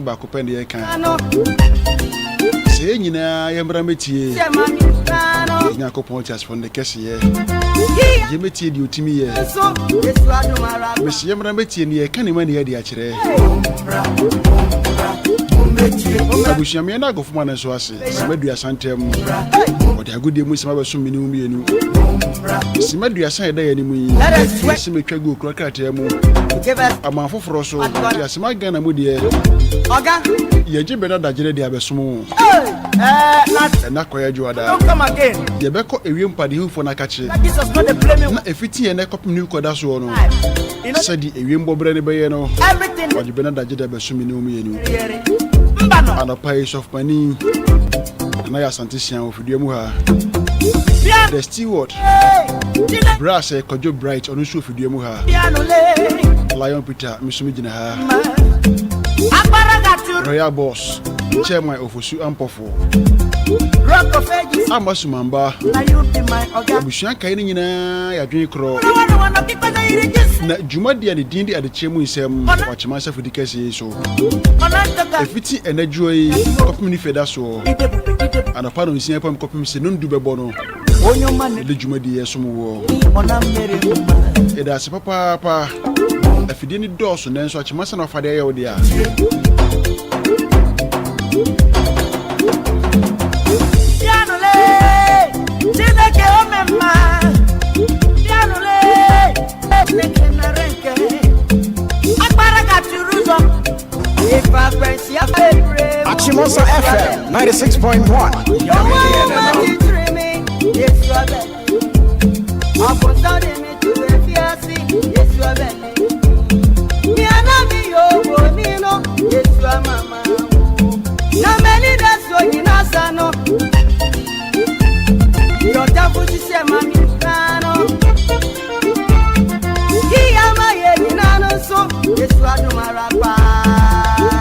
ba ko pende ye kan se nyina ye mbra metie nya ko pon chas fon de kese ye ye metie di otimi ye me se ye mbra metie ni ye kan ni mani ye di a kire abushia me na agofuma na so ase Simadua santem o de agudie mu sima be so mini mu mienu Simadua san da ye ni mu yi simetwa go krokata mu ama foforo so ya sima gana mu de oga ye jibe na dagere de abesom na koya juada ye be ko ewiem pade hufo na kache na efiti ye na kopim ni koda so no sadi ewiem bobre ne be ye no o jibe na dagere abesom ni mu mienu and a piece of money. And I santisian of you ha. The steward brass a kojo bright on show for you ha. Lion Peter, Miss Mijina ha. Royal boss, chairman of Osu Ampofo. Amasumamba. Bushanka in ya drink crow. Na Jumadi and the Dindi at the Chemu Nsem, watch myself with the case so. If it's an enjoy company fed us so, and a pardon is never copy Mr. Nundube Bono. The Jumadi as some war. It has a papa. If you didn't do so, then such a master of a day or dear. Achimosa FM 96.1.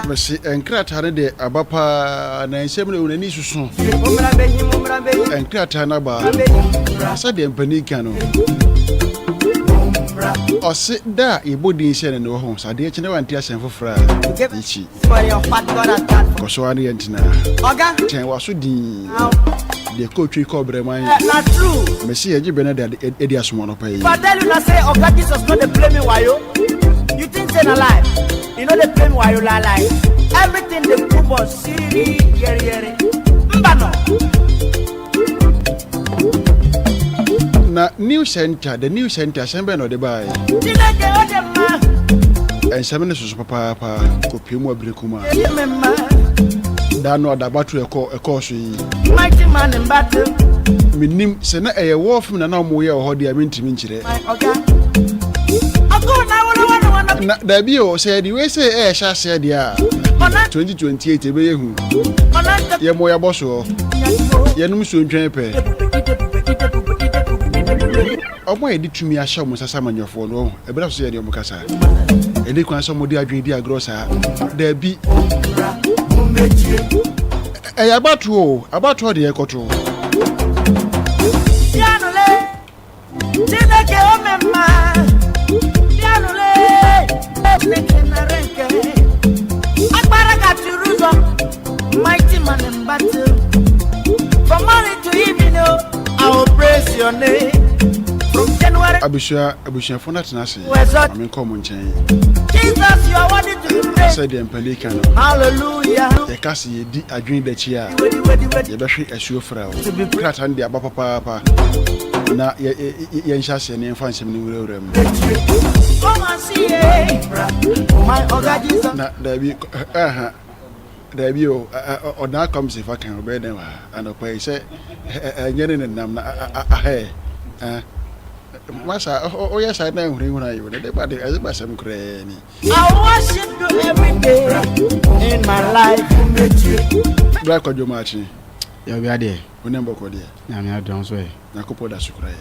Mercy and Kratana de Abapa na Nsem na unani susu. And Kratana ba. Sa de mpanikano. O se da ibodi nse ne ho sa de kine wanti asen fofra. Ichi. Ko so ani entina. Oga. Chen waso din. The coach call Breman. Not true. Messi Eji Benada Eddie Asmono pay. If I tell you na say Oga Jesus not the blame me why you think say na lie. You know they blame why you lie. Everything they prove on Siri yeri. Mbano. Na new center, the new center sembe no de buy. Dileke odema. And seven is papa kopimu abrekuma. Da no da batu e course yi. Mighty man in battle. Minim se na e war film na mo ye ho de amintimi nkire. Oga. Ako na wanna. Na da bi o say the way say sha say dia. 2028 ebe yehu. Ye mo ya boso. Ye num so ntwen pe. Omo e di tumi ahya mo sasa manyofo no. E bra so ye de mo kasa. E di kwan so mo di adwen di agrosa. Da bi. Abatu de ekoto. Pianole. Dileke omema. Pianole. Dileke na renke. Mighty man in battle. From morning to evening, I will praise your name. From January. Abusha for not nasi. I'm in common chain. Jesus, you are worthy to be praised. Said the Pelican. Hallelujah. The Cassie did a drink the chair. The battery as your frau. To be cut on the papa. Now, yen chassis and fancy new room. Come and see my Oga Jesus. There be or now comes if I can obey them and pay say getting in them. Massa, oh yes, I know when I would everybody as by some cranny. I worship you every day in my life. Black or your marching. You'll be there. Remember, Codia. I'm not down way. Nacopo da Sucre.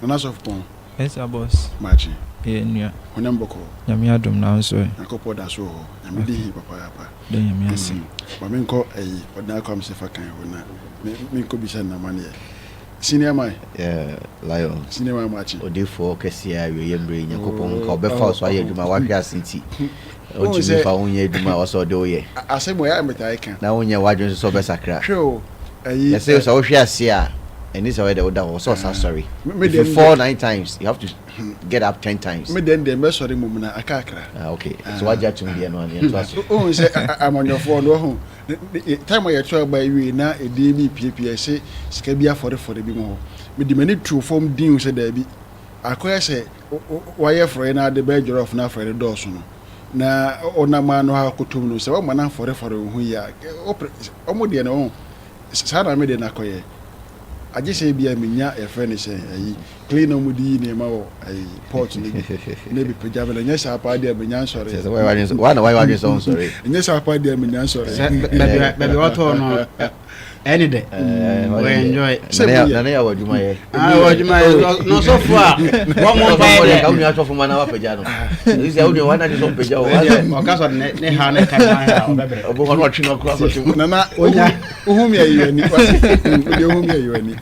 Nanas of Pong. Yes, a boss. Marching. Yeah, Remember, Yamiadum now, so Nacopo da so. I'm the papa. then Yamiasi. But call a what now comes if I can. Me could be sending money. Senior my Lion. Senior marching. Or therefore, Cassia, you bring your coupon called Before, so I had my wife city. o ti fa wonye duma o so de oye asemo ya metai kan na wonye wadwon so be sakra hwe ayi you say so hwe ase a and this way the so sorry if you fall 9 times you have to get up 10 times me den me sorry mum na akakra okay so what you dey no an to aso o say amanyofo no ho time ya try by we na edi bi ppa say sika bi afore bi mo me di mani true form din say da bi akoya say why for na de be jollof na for do so no na ona ma no ha kotum no say o ma na for hu ya o de no sa na me de na koye aje say bia menya e friend say ayi clean no mudi ne ma wo ayi port ne bi pejaba na nya sa pa de menya sore say why wadwon so sorry nya sa pa de menya sore baby what no any day we enjoy na ya wadwuma ye wadwuma no so far one more by ka unu atofo ma na wa peja no isi ya unu wana di so peja o ka so ne ha ne kan ha o bebe obo ko no twi no kura so na ohumi ayi ani de ohumi ayi ani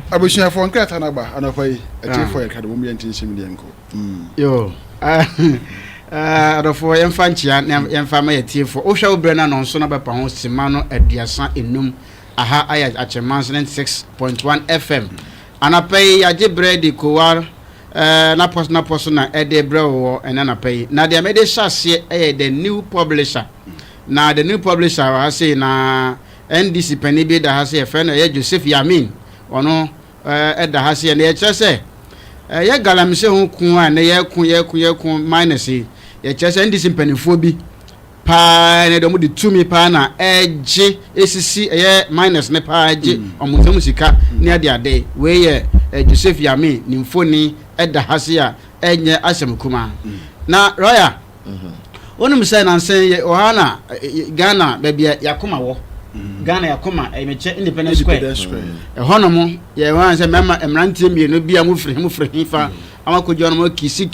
abushia fo nkrata na ba anafa yi ati fo ka de mo mi ntinsim de enko yo adofo yemfa nchia yemfa ma yetiefo wo hwa obre na no so na bepa ho sima no aduasa enum aha aya acheman 96.1 FM anapai yaje bread kowar na post na ede bre wo anapai na de amede hyase the new publisher na the new publisher ha say na NDC pani bi da ha say fe no ye Joseph Yamin ono eda ha say na ye kire se ye galamse ho kun a na ye kun minus ye chese ndisi mpanifo bi pa ne do mu di tumi pa na eje esisi ye minus ne pa eje omutam sika ne ade we ye Joseph Yami ni mfoni eda hase a enye asem kuma na roya onum say na nsen ye ohana Ghana babia yakoma wo Ghana yakoma emeche Independence Square honomo ye wan say mema emrantie mienu bia mu frɛ fa amakojo no kisi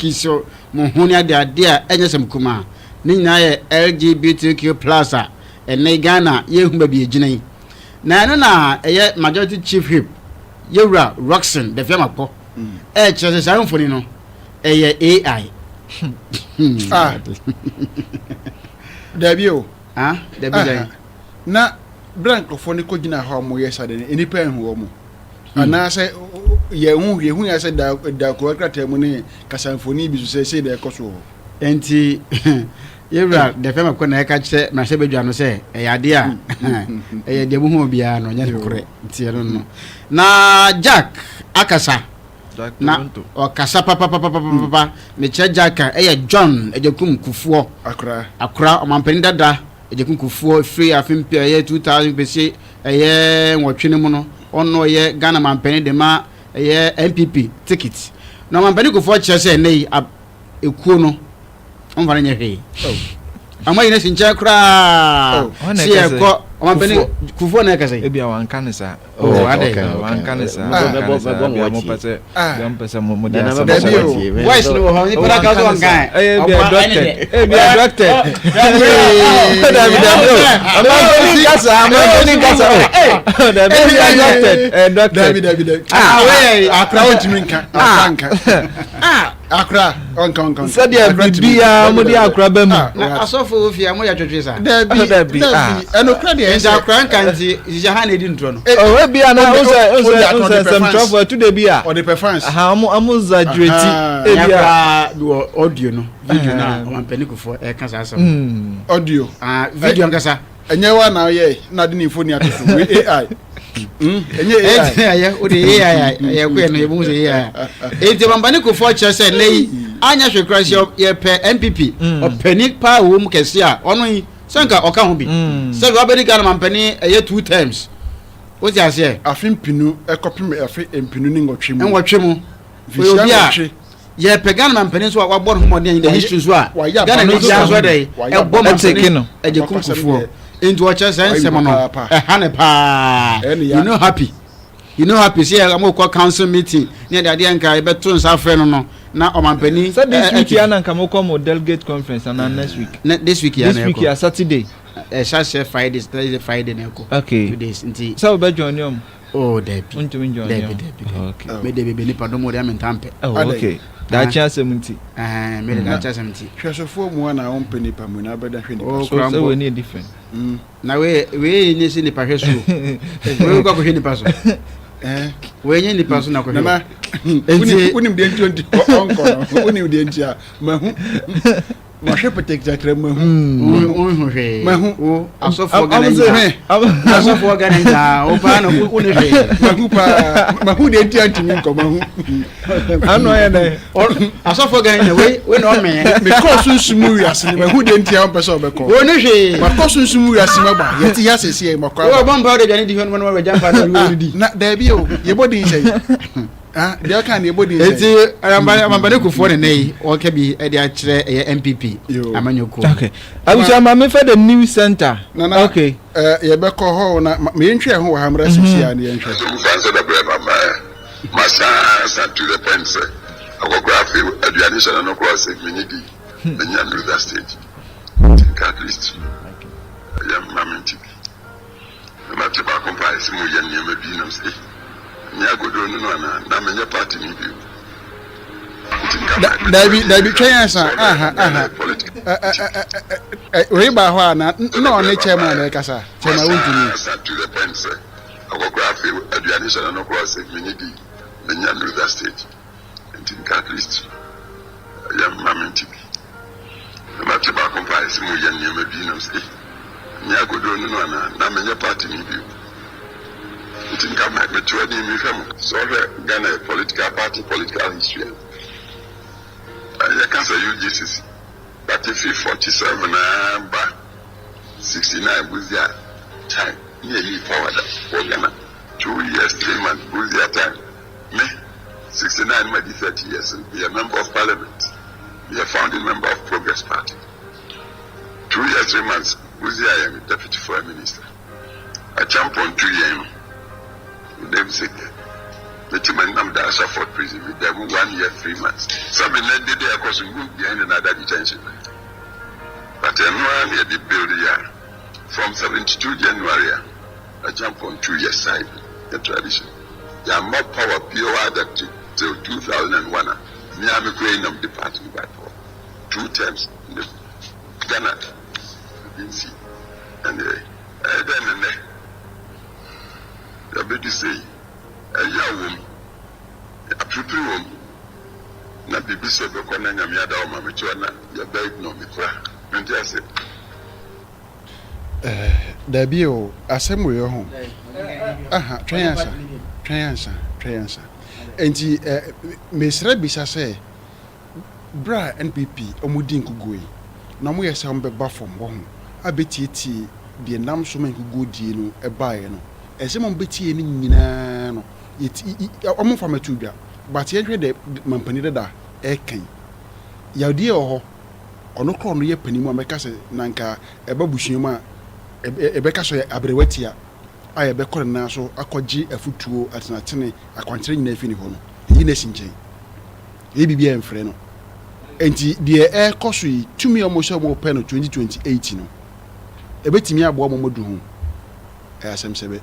mo honi ade a enyesem kuma ni nyina ye LGBTQ+ a ene Ghana ye hu ba bi eginan na no na eye majority chief whip yewura Roxon the firma po chese sa mfoni no eye AI Dabio Dabi na brank fo ni ko gina ha mo yesa de enipa hu mo ana se ye hu ya se da ko krata mu ni kasanfoni bi so se de ekoso enti yewura de fema ko na eka kire na se bedwa no se ade a de mu hu bia no nya kure enti no na Jack akasa na okasa papa me che Jack John ejekum kufuo akra omampani dada ejekum kufuo free afimpi 2000 pese nwotwe ne mu no ono ye Ghana mampani de ma MPP ticket no mampani kufuo kire se nei ekuo no onvara nye hwe ama ine sincha kra si eko mampani kufuo na kase e bia wan kan sa ade wan kan sa mo pese mo dia sa voice no ho ni para ka so ngan e bia doctor David David we akra otimi nka akra on sadia bibia mo dia akra ba mu na asofo ofia mo ya twetwe sa David eno kra de enda akra nkanti jija ha na di ntro no we bia na o some trouble to the bia or the preference aha amu exaggerate e bia do audio no video na mampani kufo e kan sa asem audio video nkasa enye wa na ye na de ni phone atoto we AI enye AI o de AI ye ko no ye bu se AI enti mampani kufo kire se nei anya hwekra se ye pe MPP opani pa wo mu kese a ono yi sanka oka ho bi se go abedi Ghana mampani 2 times o ti ase afimpinu ekopim afi empinu ni ngotwe mu obi a ye pe Ghana mampani so wa bor ho in the history so a Ghana ni ja so dey e bo mampani eje kumfufuo into watch Nsem no hane pa you know happy see am ko council meeting ne de ade nka e beto nsa frɛ no na omampani so this week ya na nka mo come delegate conference and next week this week ya na this week ya Saturday Saturday Friday na ko okay 2 days nti so we join you oh debi unto join okay me debi be ni pardon mo de am ntampe okay da cha 70 me da cha 70 hwesofo mu na on peni pa mu na beda hwe nipa so we need different na we ni si nipa hwe so we ko hwe nipa so we nye nipa so na ko hwe na unim de nti onko unim de nti a mahu mahwe protect mahu mahu asofo organizer o pa no uni mahu de nti antimi nko mahu ano ya na asofo organizer we no me because sunsumu wiase ni mahu de nti a pese obeko oni hwe because sunsumu wiase magba yeti ya sese e makwa o bomba de jani di hono no we jampa na di na da bi o ye body say dia kan ye body say eti amambane kufo ne nei o ka bi e de a kire e MPP amanyoko okay abuja ma me fa the new center okay ye be ko ho na me ntwe ho wa hamra sisi ya ne ntwe fansa da bre mama masa to the pense agografi aduane sana no cross minidi enya no that stage at least ya mama ntibi na te ba compare mu ya ne mabi no say nya godo no na menye party ni bi David Chayansa we ba ho na no ne chairman na kasa chairman wuntuni to the pense agografi aduane sana no cross minidi enya no that stage at least ya mama ntibi na te ba compare mu ya ne mabi no say nya godo no na menye party ni bi so Ghana political party, political history. I can say UGCC. But if 47 number 69 was their time, nearly forward for Ghana. 2 years, 3 months was their time. Me, 69 might be 30 years and be a member of parliament. Be a founding member of Progress Party. 2 years, 3 months was their deputy foreign minister. I jump on 2 years. Them sick. The chairman nam da Ashford prison with them 1 year 3 months. Some in the day across the room behind another detention. But in 1 year the build year from 72 January I jump on 2 years side the tradition. There are more power pure that till 2001. Me am going on the party by 2 terms in the Ghana. Didn't see. And then the baby say, a young woman, a pretty woman, na baby said, the corner, Yamada, or Mamachana, your baby, no, me cry. And just said, there be o, assembly your home. Try answer. And Miss Rebisa say, Bra NPP, Omudin Kugui, no more sound be buffum, one. I bet ye the nam so man who go dino, a buyer no. Ese mo beti eni nyina no omo fa matudwa but ye hwe de mampani da kan yawde ho ono kro no ye panimu ameka se nanka eba busuemu a ebeka so abrewatia a ebe kor na so akogi afutuo atenatene akwankyere nyina afini ho no yi na sinchen ye bibia emfre no enti de koso yi tumi omo so mo pe no 2028 no ebetimi abo mo modu ho asem sebe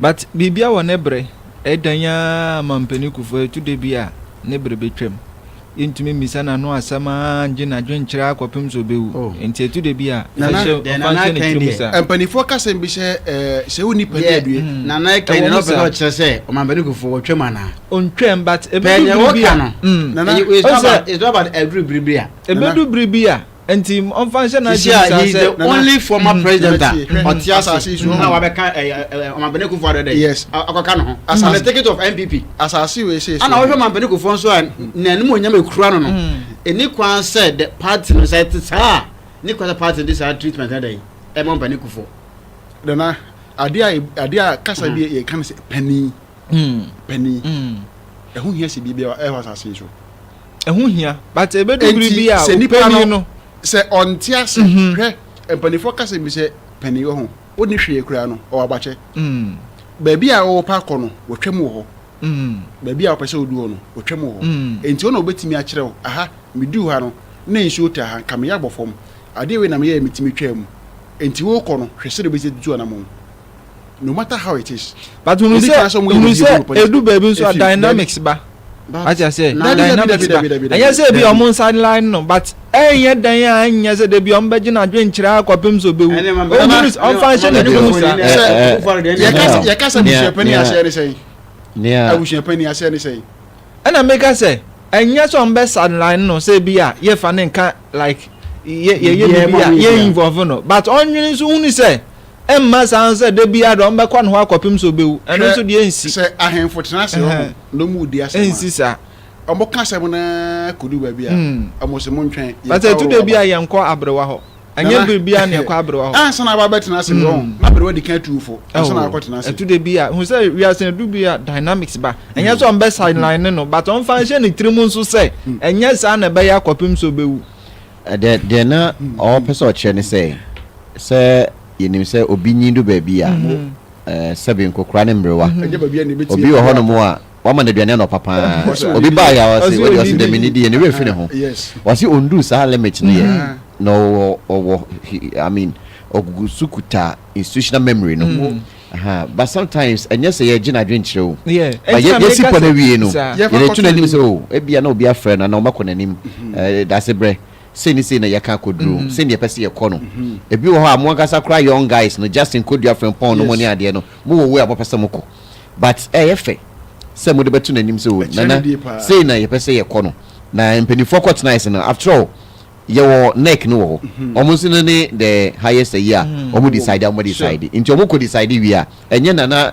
but bibia wo nebre edanya mampani kufo to de bia nebre betwem intumi misana no asama nje na dwenkyira akwapem so bewu enti to de bia empani fo kasem bi se woni padi na na kan no be ko kire se o mampani kufo wo twem ana ontwem but ebedu bia no it's about every bribia ebedu bribia enti on function na the only former president otiasa na wa beka Omabene Kufuor dey yes akoka no as a ticket of MPP asasi we say ana wo Omabene Kufuor so na nemu onyam ekura no eni kwan said the party no say sa ni kwan party this treatment dey Omabene Kufuor dana adia kasa bi e kan say penny ehun hia se bibia e asasi so ehun hia but ebedu bibia o penny no se ontiase hwe empanifo kase bi se pani wo ho oni hwe kura no o abache ba bia wo pa kɔ no wotwem wo ho ba bia wo pese odu ho no wotwem wo ho enti wo na obetimi a kyerɛ wo aha midu ha no na nsu ota ha kam ya bɔfom ade we na me ya mitimi twam enti wo kɔ no hwe se de bese du na mo no matter how it is but when you say edu baby so dynamics ba I just say dynamics and you say be on sideline no but eh dan ya anya say dey be on beji na dwenkyira akwapem so bewu on function dey do sa ya kasa di shepani ase ne say yeah abu shepani ase ne say ana make say anya so on be sideline no say be a ye fa ne nka like ye involve no but onwin so hunu say emma san say dey be a don be kwa no akwapem so bewu eno so dey ensi say ahemfo tena se ho no mu di ase ensi sa omo ka se mo na kodu ba bia omo se mo ntwen but to dey be a yenko abrewa ho anya bibia na yenko abrewa ho ansa na ba betena se ho na bere wadi kan tuufo ansa na akotena se to dey be a hu say we are saying do be a dynamics ba anya so on be sideline no but on function ni trimun so say anya sa na be ya akwapem so bewu de na all person che ne say yenim say obi nyindo ba bia sebe nkokra ne mrewa obi wo hono mo a wama na duane no papa obi ba ya wasi de minidi ne we fini ho wasi ondu sa limit no ye no I mean ogusukuta institutional memory no but sometimes enya say ye gina dwenkyere o but ye si pona wie no ye tuna nim say o e bia na obi afre na o makọ nanim that's a bre say na yaka kodru say ne pese ye kọ no ebi wo ha mo kasa kra young guys no Justin kodru afre pon no money ade no mo wo we abopese moko but ye fe say mo de betu nanim say o nana say na ye pese ye kọ no na empenifo court nice no after all ye wo neck no wo almost no ne the highest year omo decide into omo ko decide wi a enye nana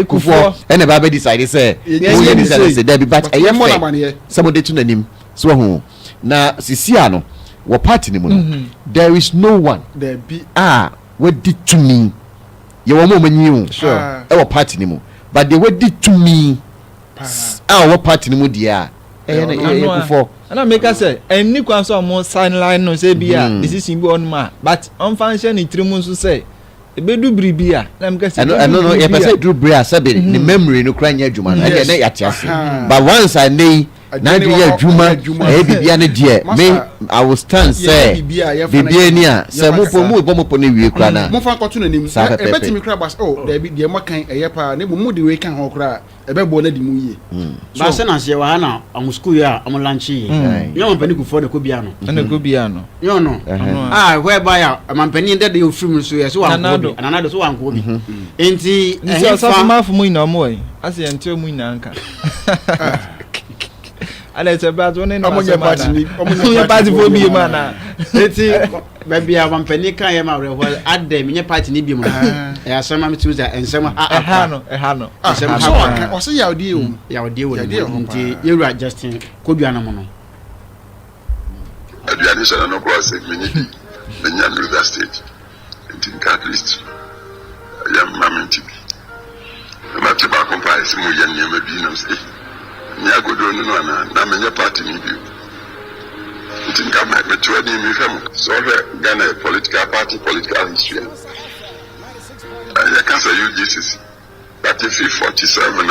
kufo ene ba be decide say ye decide say there be but eye fe some de tu nanim so ho na sisia no wo party ni mu no there is no one there be we did to me ye wo mo manyi o sure e wo party ni mu but they we did to me wo party ni mu dia kufo ana make us say any kwan so mo sideline no say bia decision be on ma but on function in trimun so say e be do bribia na make say no ye person do bria sabe the memory no kran nya adwuma na ye na yatiase but once I dey na do ye adwuma e bibia na die me I will stand say bibia ni a say mo po na wie kra na mo fa koto na nim e betimi kra bas there be die makan eye pa na mo de we kan ho kra e be bo na di mu yie ba se na se wa ha na am school ya am lunch yi yo mo pani ku fo de ko bia no na ko bia no yo no whereby ya am pani de de ofrim so ye so wa ko bi anana so wa ko bi enti e fa ma fu mu ina mo yi ase enti mu ina nka ale se ba zo ne no omo party fo bi ma na enti baby a wampani kan ye ma reho adde menye party ni bi mu e asema me tuza ensem ha no ensem ha o se yaudi o yaudi o nti yewura Justin kodua na mo no aduane so na no se menye menya River State nti at least ya mamenti bi ma te ba compare mu ya nyama bi no se nya godo no na menye party ni bi it got my maturity in so Ghana political party, political history. I can't say UGCC. But if 47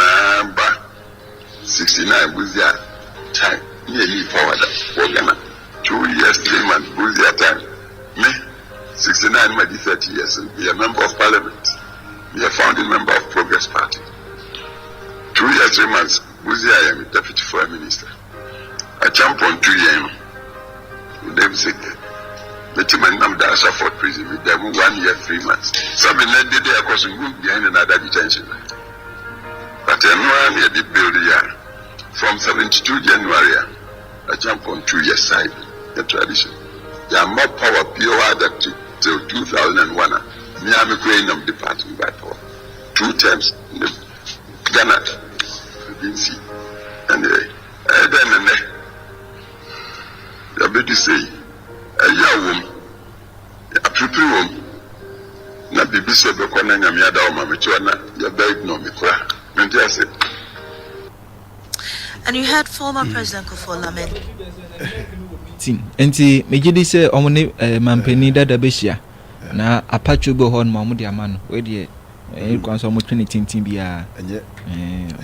69 was their time, nearly forward for Ghana. 2 years, 3 months, was their time. Me, 69, maybe 30 years, be a member of parliament, be a founding member of Progress Party. 2 years, 3 months, was I am deputy foreign minister. I jump on 2 years. Them say the man nam da Ashford prison with them 1 year 3 months. Some in the day across behind another detention. But one year the build year from 72 January I jump on 2 years side the tradition. There are more power pure that till 2001. Me am going on departing by power 2 times in the Ghana didn't see anyway then ya be to say ya prepare na bibi se be kona nyame ada o ma mecho na ya be no me kra mente ase. And you had former President Kufuor lament enti megidi se omne mampeni dada behia na apacho bo hon ma mo de ama no we de kwanso mo twene tintin bia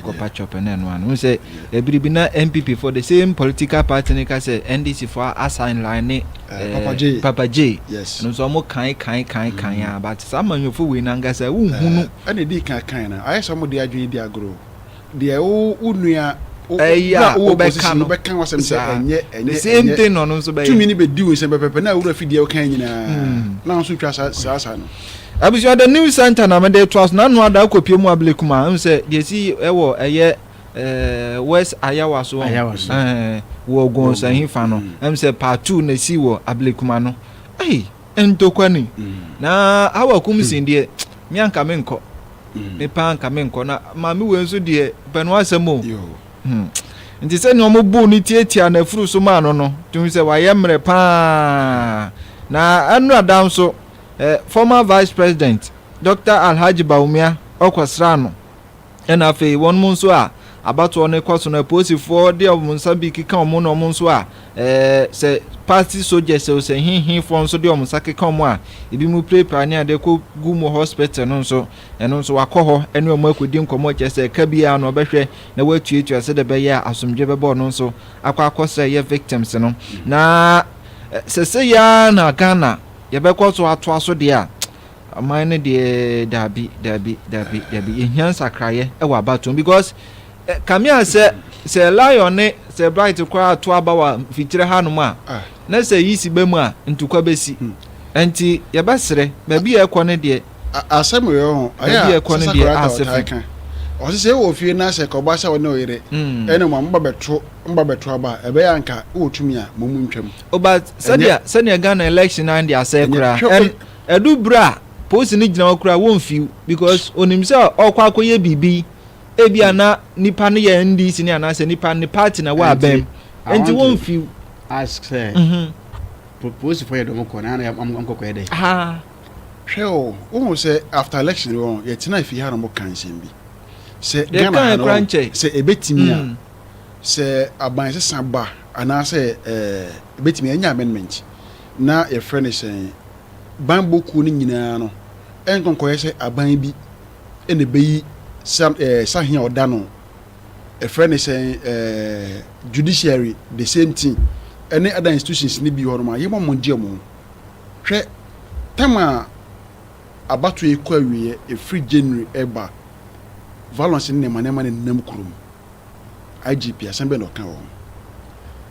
ko patch up na no anu say ebiribi na MPP for the same political party ne ka say NDC for assign line Papa J yes no so mo kan but some manufo we na nga say unhunu ane di kan na ayi so mo de adwene di agro deɛ wo nua ɛyɛ a wobɛka no wobɛka wasɛm sɛ ɛnyɛ the same thing no nso bɛyɛ tumi ne bɛdi wo nsɛm pɛpɛpɛ na wura fidie woka nyinaa na nso twa saa no abusua the new center na me de to as na no ada akopie mu ablekuma am sɛ deɛ si ɛwɔ ɛyɛ west ayawa so wo gon sahin fa no am sɛ part 2 na si wɔ ablekuma no entokwani na awakum sin deɛ mi anka me nkɔ me pa anka me nkɔ na ma me we nso deɛ bɛno asɛm o nti sɛ ne ɔmo bu ne tietia na furu so ma no tumi sɛ wayɛ mmerɛ pa na anu adam so former vice president Dr. Alhaji Baumia okwasra no ɛna afei wɔn mo nso a abato ne kwaso na posifoɔ de ɔmo nsa bi keka ɔmo na ɔmo nso a sɛ party soldiers sɛ hinhin fo nso de ɔmo nsa keka ɔmo a ebi mu prepare ne ade ko gu mu hospital no nso ɛno nso wakɔ hɔ ɛne ɔmo akodi nkɔmɔ kyɛ sɛ ka bia no ɔbɛhwɛ na watuatua sɛ de bɛyɛ asomdwe bɛbɔ no nso akɔsɛ yɛ victims no na sɛ ya na Ghana yɛbɛkɔ so atoa so deɛ a aman ne deɛ dabi ehia nsakraye ɛwɔ abatom because kamia sɛ lion ne sɛ bright kwa ato aba wa fitire hanom a na sɛ yisi ba mu a ntukwa besi enti yɛbɛsrɛ baabi ɛkɔ ne deɛ asɛm yɛ ho ayɛ ɛkɔ ne deɛ asɛfɛ ɔsɛ wɔ fie na sɛ kɔba sɛ wɔ ne oyere ɛne mo mba bɛto aba ɛbɛyɛ anka wotumi a mo mu ntwam oba sɛdeɛ Ghana election and dia sɛ kura ɛdu bra post ni gyina okura won fiw because onim sɛ ɔkɔ akɔyɛ bibi ebi ana nipa ne yɛ NDC ne ana sɛ nipa ne party na wa abɛm enti won fiw ask say propose for your kɔ na am kɔkɔ yɛ dɛ hwɛ o wo sɛ after election won yɛ tena fi ha no mo kan nsɛm bi sɛ Ghana no sɛ ebetimi a sɛ aban sesa ba ana sɛ ebetimi anya amendment na yɛ friend sɛ ban boku ni nyinaa no enkonkɔyɛ sɛ aban bi ene beyi sahia odano a friend sɛ judiciary the same thing any other institutions ni bi hɔ no ma yɛ mo gye mo hwɛ tema abato ekɔ awie e free January eba violence ne manema ne nam kurom IGP asembe no kan wo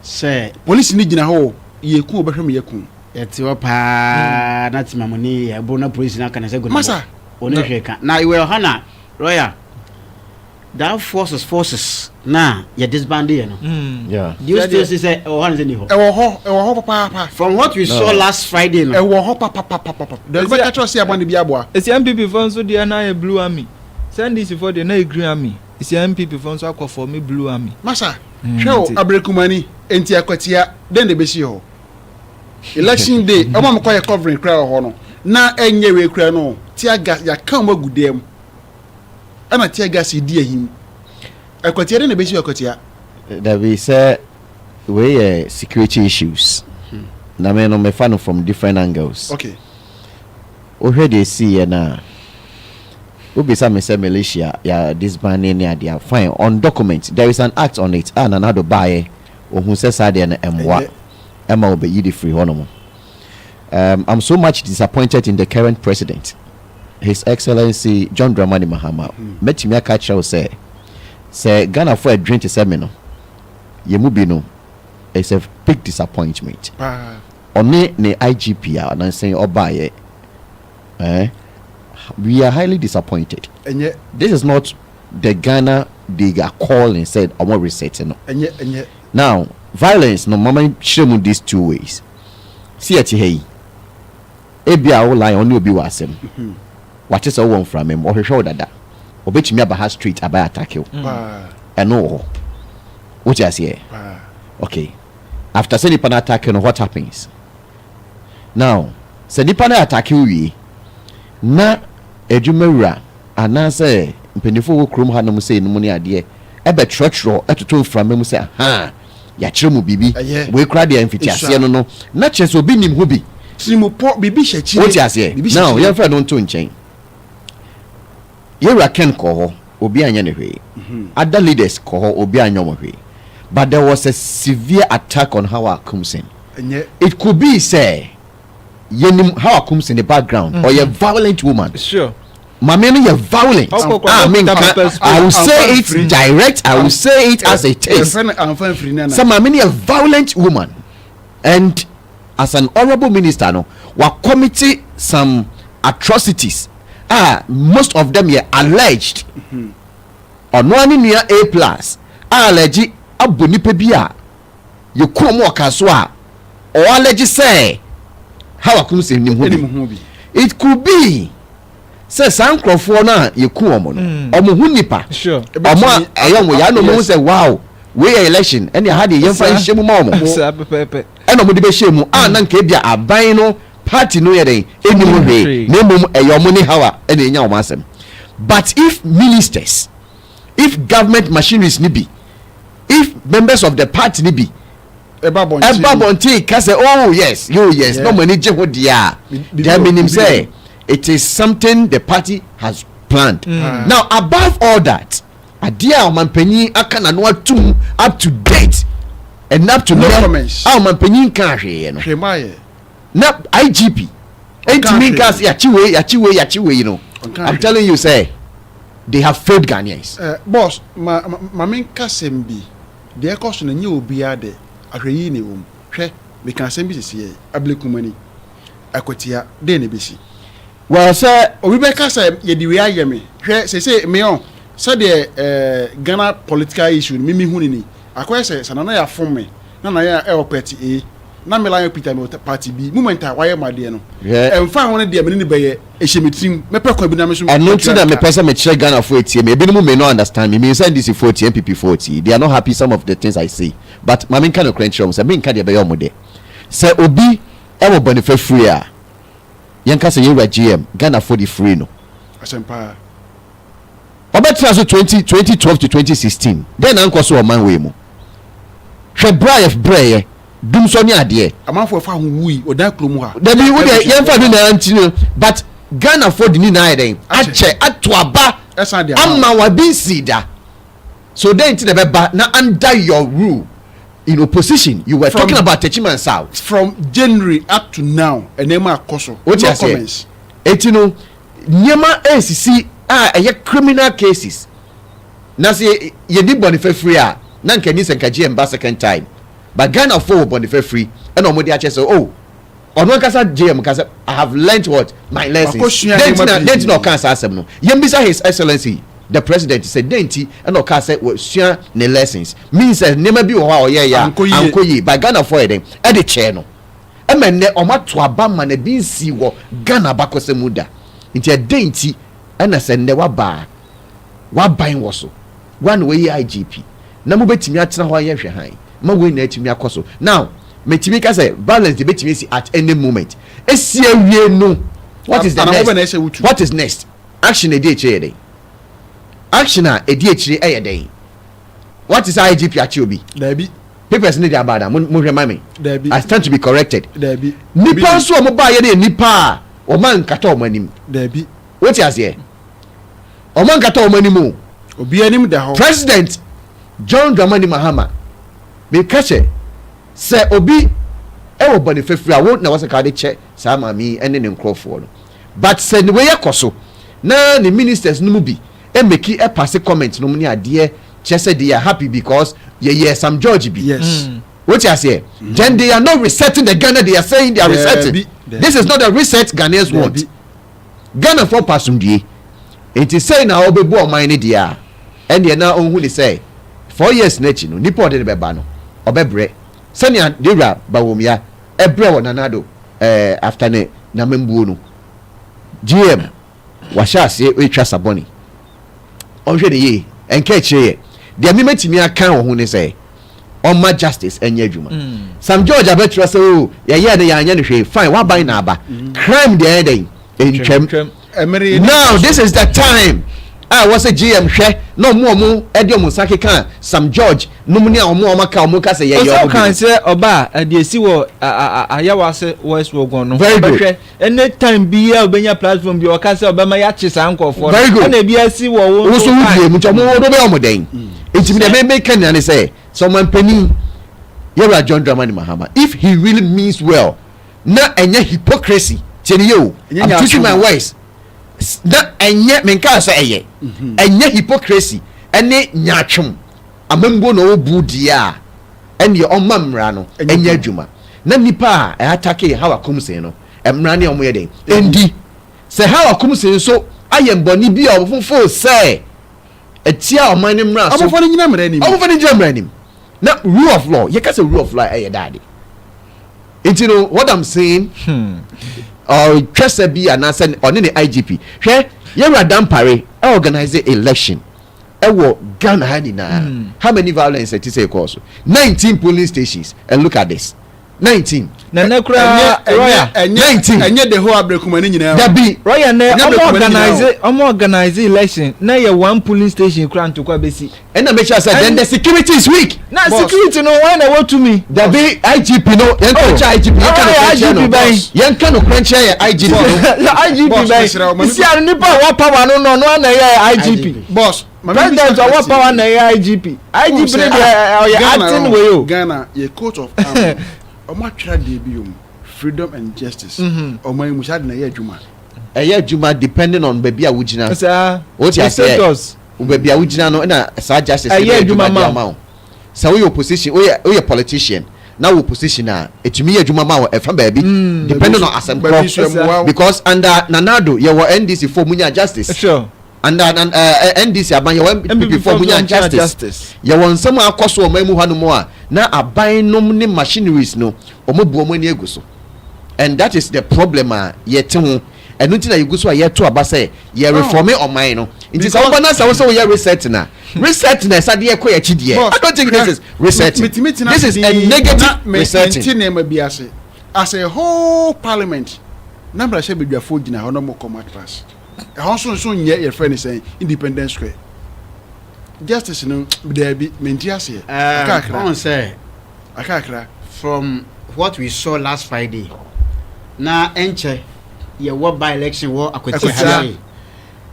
sɛ police ni gyina hɔ yeku obɛhwɛ me yeku yɛte wɔ paa na timamoni yɛbo na police na kana sɛ go masa one hwɛ ka na iwe hana royal that forces na yɛ disband yɛ no yeah do you still say hana ni hɔ ɛwɔ hɔ papa from what we saw last Friday no ɛwɔ hɔ papa the be catch us aband bi aboa esi MPP for nso dia na yɛ blue army send this for the na green army esi MPP for nso akɔ for me blue army masa hwɛ o abrekumani enti akwatia den de besi hɔ election day ɔmo mo kɔ yɛ covering kra hɔ no na enye we kra no tia gas ya kan mo gudem ana tia gas di ahim akwatia den de besi akwatia there be say we security issues na me no me fan from different angles okay o hwɛ de see na obisa me say Malaysia ya disbanding ya dia fine on document there is an act on it and another buy ohun say sade na emwa Emma will be free honomo. I'm so much disappointed in the current president, His Excellency John Dramani Mahama. Met me a catcher say Ghana for a drink to seminar. Yemubino is a big disappointment. Only the IGP and I'm saying Obaye. We are highly disappointed. And yet this is not the Ghana they got called and said I want resetting. And yet now violence no mama shemu these two ways see ati hey ebia wo line oni obi wasem what is one from him or hwehwe dada obetimi aba ha street aba attack you eno what you say okay after say nipa attack no what happens now say nipa attack you na edwumawura anase mpenifo wo krom ha no mu say no mu ne ade ebe trotro etoto from mu say ha ya chiremu bibi we kra dia mfitiase no na cheso bi nim ho bi simu po bibi hyechi what you say now your friend don't to nchen yera ken ko ho obi anya ne hwe other leaders ko ho obi anya mo hwe but there was a severe attack on how Akumsin it could be say yenim how Akumsin in the background or a violent woman sure Mame no violent. I mean, I will say it direct. I will say it as it is. So Mame no violent woman, and as an honorable minister, no, we committed some atrocities. Most of them are alleged. On one near A+, alleged abuni pebia. You come work as well, or alleged say how I could say it could be. Say some crofo na ye ku omo no omo hu nipa sure omo ayo mo ya no mo say wow we election and had the yemfa nhemu ma omo and omo de be shemu na nka bia aban no party no ye den enimu he na mum ayo mo ni hawa and enya omo asem. But if ministers, if government machineries ni be, if members of the party ni be eba bonti ka say oh yes no money je ho dia there meaning say it is something the party has planned. Now, above all that, Adia Manpenny Akana no tum up to date and up to no comments. Our Manpenny can't now IGP. Yachiwe, you know. I'm telling you, say they have failed Ghanaians. Boss, my main Kasembi, the question and you will be at the Arayini. We can send this here. I believe money. Aquatia, then ABC. Well, sir, Rebecca said, "Ye do I me?" Say me on. So the Ghana political issue, Mimi Hunini. I question, Sanana ya form me. Nana ya El Party A. Na me like Peter Party B. Momenta, why am I there no? Yeah. And find one of the many by a shemitrim. Me pe kwa binamishu. I noticed that me person me check Ghana 40. Maybe no may not understand me. Me send this 40 MPP 40. They are not happy some of the things I say. But my main kind of credentials. I mean, can you be on mode? Say Obi, ever benefit free. Yanka say you GM Ghana for the free no. Asempa. Obetra so 2012 to 2016. Then anko so man we mu. Hwe braye dum so ni ade. Amanfo fa hu wi odan kromu ha. Da bi wo de yemfa do na antino but Ghana for the ni na eden. Ache atoaba. Amma wa bin sida. So then into the beba na under your rule. In opposition, you were talking about Techiman South. From January up to now, and Nema Koso. What you say? Etino, Nyema ACC criminal cases. Now say you did Boniface free. Nan can use and GM second time. But Ghana for Boniface free. And on what say, oh, on one casa GM because I have learned what my lessons. Then no cancer asem no. Yembisa His Excellency. The president said denti and oka said we share ne lessons means never be wa ankoye by Ghana for them e de chair no e men ne omato aba ma na bi nsi wo Ghana bakose muda nti e denti na se ne wa ban wo so one way IGP na mo betimi atena ho ayehwe han ma we na atimi akoso now metimi ka say balance de betimi si at any moment esi awie no what is the next what is next action e dey chair action edi echiri eyeden what is IGP achiobi dabi papers need abada mo hwema me dabi I stand to be corrected dabi nipa so mo ba ye de nipa o man kata o manim dabi what is here o man kata o manim obi anim da ho president John Dramani Mahama me kache say obi e wo bonifefri a wo na wasa ka de che sa mami ene ne nkrofo no but say ne we yakoso na the ministers no mu bi e make a pass comment no money ade chese they are happy because some George be yes what you say then they are not resetting the Ghana they are saying they are resetting this is not a reset Ghanaians want Ghana for pasundie it is saying na obebu o man dia and they now on who they say 4 years nechi no nipo de beba no obebre senia dewra bawomia ebre wona nado after ne na membuo no GM washa se we twa saboni onhwe de ye enka chire de me metimi aka wo hu ne say on my justice enye adwuma some George abetra say oh ye de ya anya ne hwe fine wa ban na aba crime de den entwem now this is the time was a GM hwe no mo ediom sake kan some George no mu ne omo ka omo ka say ye yo kan say oba de si wo ayawa se west wogon no hwe any time bi ya obenya platform bi o ka say obama ya chi san nkofo na bi asi wo wo so wudie mu chomo wo do be omo den etimi de me kan na say someone penny Yera John Dramani Mahama if he really means well na enye hypocrisy tell you I'm choosing my words na enye menka so eye enye hypocrisy ene nyatwom amambo no obu dia ene omamra no enye adwuma na nipa a atake how akomse no emra ne omo yeden endi se how akomse so ayemboni bi ofofo say etia oman ne mra so amofo ne nyina mra nim amofo ne nyina mra nim na rule of law you can say rule of law eye daddy you know what I'm saying twese bi anase oni ne IGP hwe ye radam pare organize election ewo Ghana hanina how many violence it say cause 19 polling stations and look at this 19 na nekura royal 19 enye the whole abrekumani nyina there be royal na organize election na ye one polling station kura ntokwa besi and make sure say then the security is weak na security no why na what to me there be IGP no yen can IGP yen can crunch IGP no IGP by si an nipa wa power no na ye IGP boss president wa power na ye IGP dey acting way o Ghana ye court of omo atwa de bi freedom and justice omo mu sha de na ye adwuma adwuma depending on baby a wugina what you say baby a wugina no na sa justice adwuma ma so we opposition we politician now opposition etumi adwuma ma e fa baby depending on assembly because under Nanado ye were NDC for munya justice sure and NDC aban ye were MPP for munya justice ye won some akoso o mamu hanu mo a na aban nom ne machineries no omobu omo ni eguso and that is the problem ye te ho enu ti na yeguso a ye to aba say ye reform oman no nti sa oba na sa wo so ye reset na sa de ye ko ye chidie I don't think this is resetting this is a negative resetting as a whole parliament number she bedwafo gina ho no mo command class e ho so nye ye friend say independence square justice no there be menti ase akakra from what we saw last Friday na enche ye wo by election wo akwati hare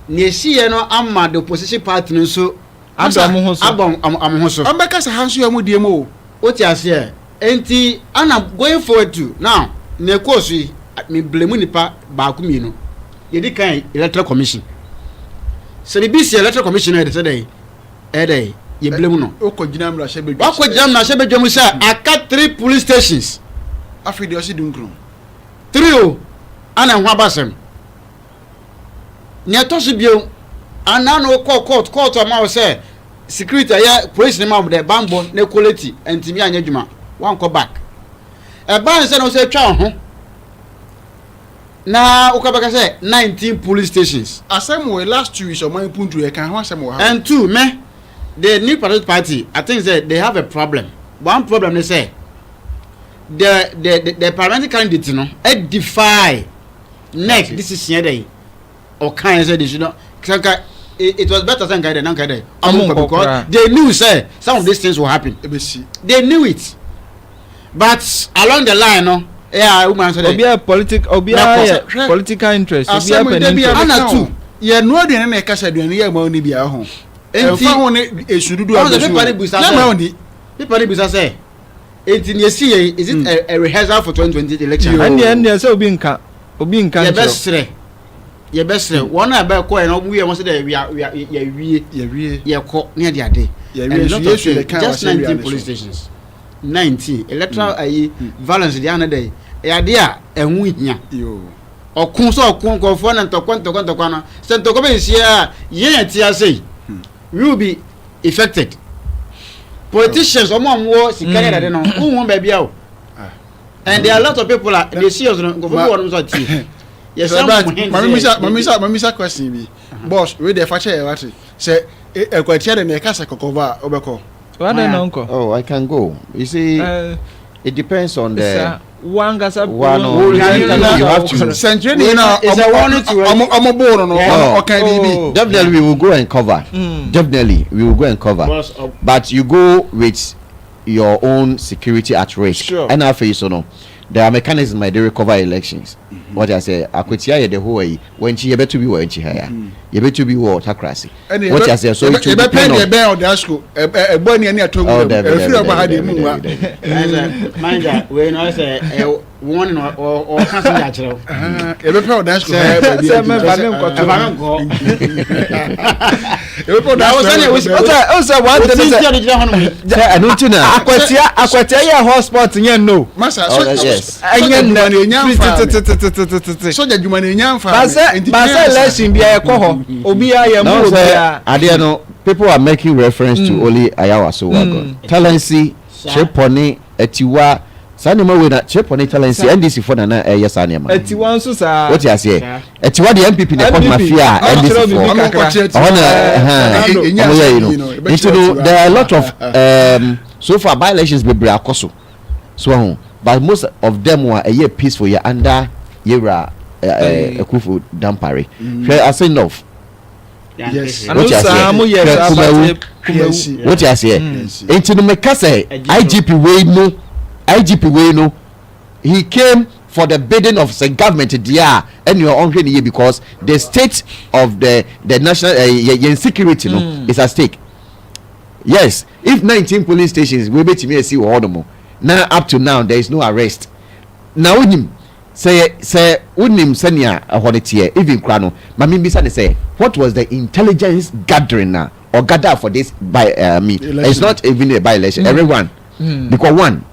ne siye no amma the opposition party no so abom ho so ambeka sa hanso ya modie mo o ti ase enti ana going forward to now ne course me blame nipa ba ku mi no ye di kan electoral commission so the BC electoral commission e dey ye blame no okogina mra shebe dwom say aka 3 police stations afide o si dunkrum 3 ana ho abasem ne to so bio ana no court ama say security ya police ni ma de bambo na quality entimi anya dwuma wan ko back e ban say no say twa ho na ukabaka say 19 police stations asem we last 2 weeks o man puntu e kan ho asem we and 2 me the new party I think that they have a problem. One problem they say the parliamentary candidate no defy next this is yesterday or kind say they should not it was better than guide than guide because they knew say some of these things will happen. They knew it, but along the line no woman say political interest ana too ye no aduane na e kasa aduane ye ma oni bia ho enti ho ne esududu abesu people busa say enti ne see is it a rehearsal for 2020 election and say obi nka ye best one na ba ko e no we mo say we ye ko ne de ade just 19 police stations 19 electoral violence the other day ya de a enwu hia okun so okun ko fo na ntokwa na se ntokwa be sia ye ti ase will be affected politicians omo sikare da de no won ba bia o and there are a lot of people they see us go for one so tea yes mamisa question bi boss we dey fache what say ekwatia de na kasa kokova obeko what na uncle oh I can go you see it depends on the one you have to century now is a warning to okay definitely we will go and cover definitely we will go and cover but you go with your own security at risk and I face there are mechanisms they recover elections what I say akwetia ye de ho yi wanchi ye beto bi wo wanchi ha ya ye beto bi wo takrasi what I say so it be pen ye ben o dasko e bo ni ani atogu e free oba ha de mu wa manja we no say one or cancel ya chiro e be pen o dasko ha ba bi se me ba me nko to e be pen o dasko o say one thing say anu tuna akwatia ye hotspot yen no masa yes enyen na soja juma na nyamfa ba election bia e ko ho obi ya mu obi ya ade no people are making reference to only ayawaso wagon talency cheponi etiwa sanema we na cheponi talency NDC for na yes anema etiwa nso sa what you say etiwa the MPP na court mafia NDC for there are a lot of so far by elections be bra akoso so but most of them were a year peaceful year under yera ekufu dampare I say enough. Yes. What you say? Into the Mekase IGP way no. He came for the bidding of the government there, and you are hungry here because the state of the national security is at stake. Yes, if 19 police stations we bet me see more. Now up to now there is no arrest. Now him say unim senia ahonete even krano mami bisa dey say what was the intelligence gathering now or gather for this by me it's not even a by election everyone because one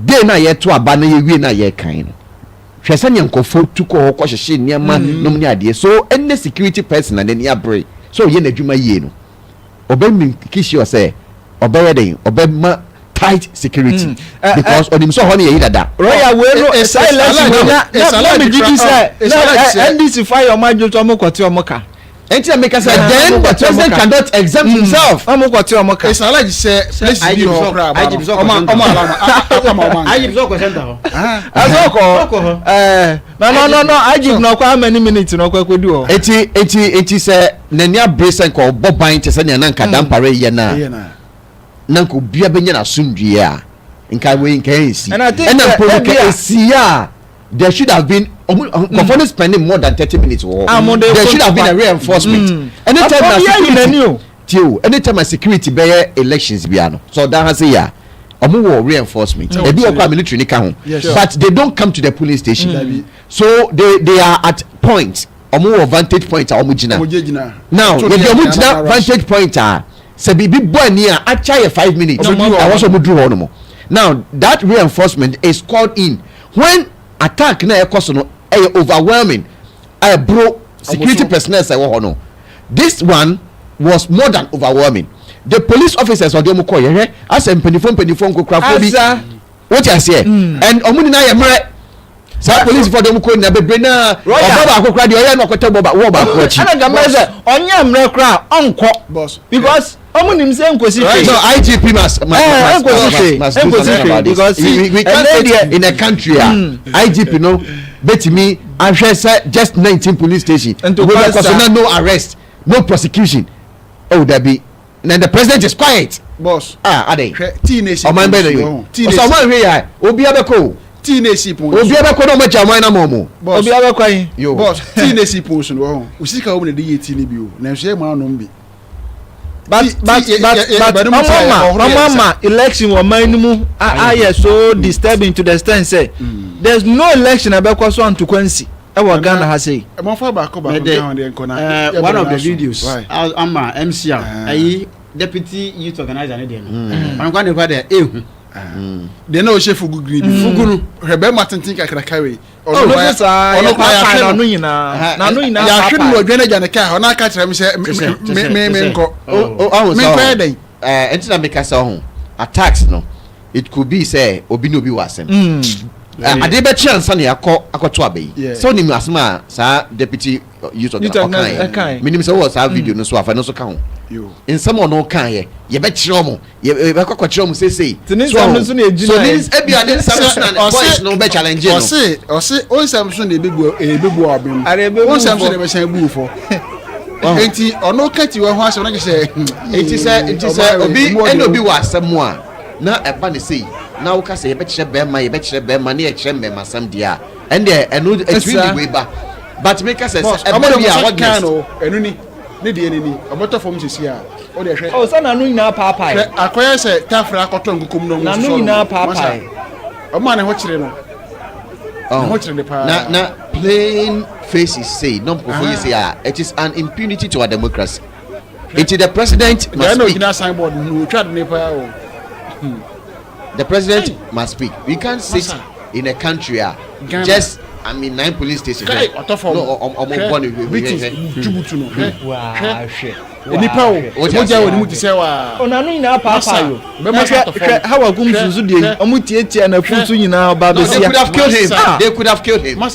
dey na ye to aba na ye wie na ye kan no hwe senia nkofo tuko ho hye niam nom ni ade so any security person na ni abre so ye na adwuma yie no obem kishi o say obere obema tight security because on him so honey ye dada royal we no silence na me give say NDC fire my jo to mo kwati omoka enti make say then the president cannot exempt himself mo kwati omoka it's allowed say let's be no crap I give so question azoko no I give no kwa many minutes no kwa kwedi o enti say nania brace ko boban te say na nka dampare ye na nanko bia benya na sundue a nka we nka ensi and police esia there should have been government spending more than 30 minutes there should have been a reinforcement anytime a security be elections biano so that has ya reinforcement they be military ni ka ho but they don't come to the police station so they are at point vantage point gina now if you gina vantage point say bibi boy near actually 5 minutes I was no now that reinforcement is called in when attack na ekoso no overwhelming bro security personnel say no this one was more than overwhelming the police officers or dem call here as penifon go crafo bi what you say and omuni na ye mre sa police for dem ko na bebre na oba akokra de oye na okote boba wo ba ko chi ana gamba say onye mre kra onko because omunim say nkosi fe so IGP must because we can't say in a country IGP no betimi ahwe say just 19 police station because no arrest no prosecution that be then the president is quiet boss ade teenage o man be no so man hwe ya obi abeko teenage pon obi abeko no macha man na momo obi abeko yin boss teenage pon so no usika wo ne de yeti ni bi o na hwe man no mbi but mama election wa manimu are so disturbing to the extent say there's no election abekwa so antukwansi e wa Ghana ha say mo fa ba ko ba ko down there nkona one of the videos ama MC ayi deputy youth organizer ne dey no on kwa ne kwa there de na o chef fugunu hebe matentin kakra kawe ono kwa no nyina na no nyina ya hwe no adwane gya ne ka ona ka kire me se me nko me kwa den entina me ka say ho attacks no it could be say obi no bi wasem ade be chance na akoto abai so ni mi asema sa deputy youth organizer minim say was video no so afa no so ka ho in some no kan ye be kire mo ye be kokokire mo say so Nsem no ejina so this e bia Nsem na boys no be challenge no o se Nsem so na ebebu abem Nsem so na be shan buufo enti ono kati we ho ase na ke say enti say obi wa asem a na eba ne say now we can say bet bema near chembe some dia and there and no it's really way back but make us what kind of enuni need the enemy a motor from this year o de hwe oh so na no nyina papa akoya say tafra akoto ngukum no na no nyina papa o ma ne ho kire no ho kire ne pa na plain faces say no before say it is an impunity to our democracy. It is the president must speak. The president must speak. We can't sit in a country just 9 police stations. No, they could have killed him. Why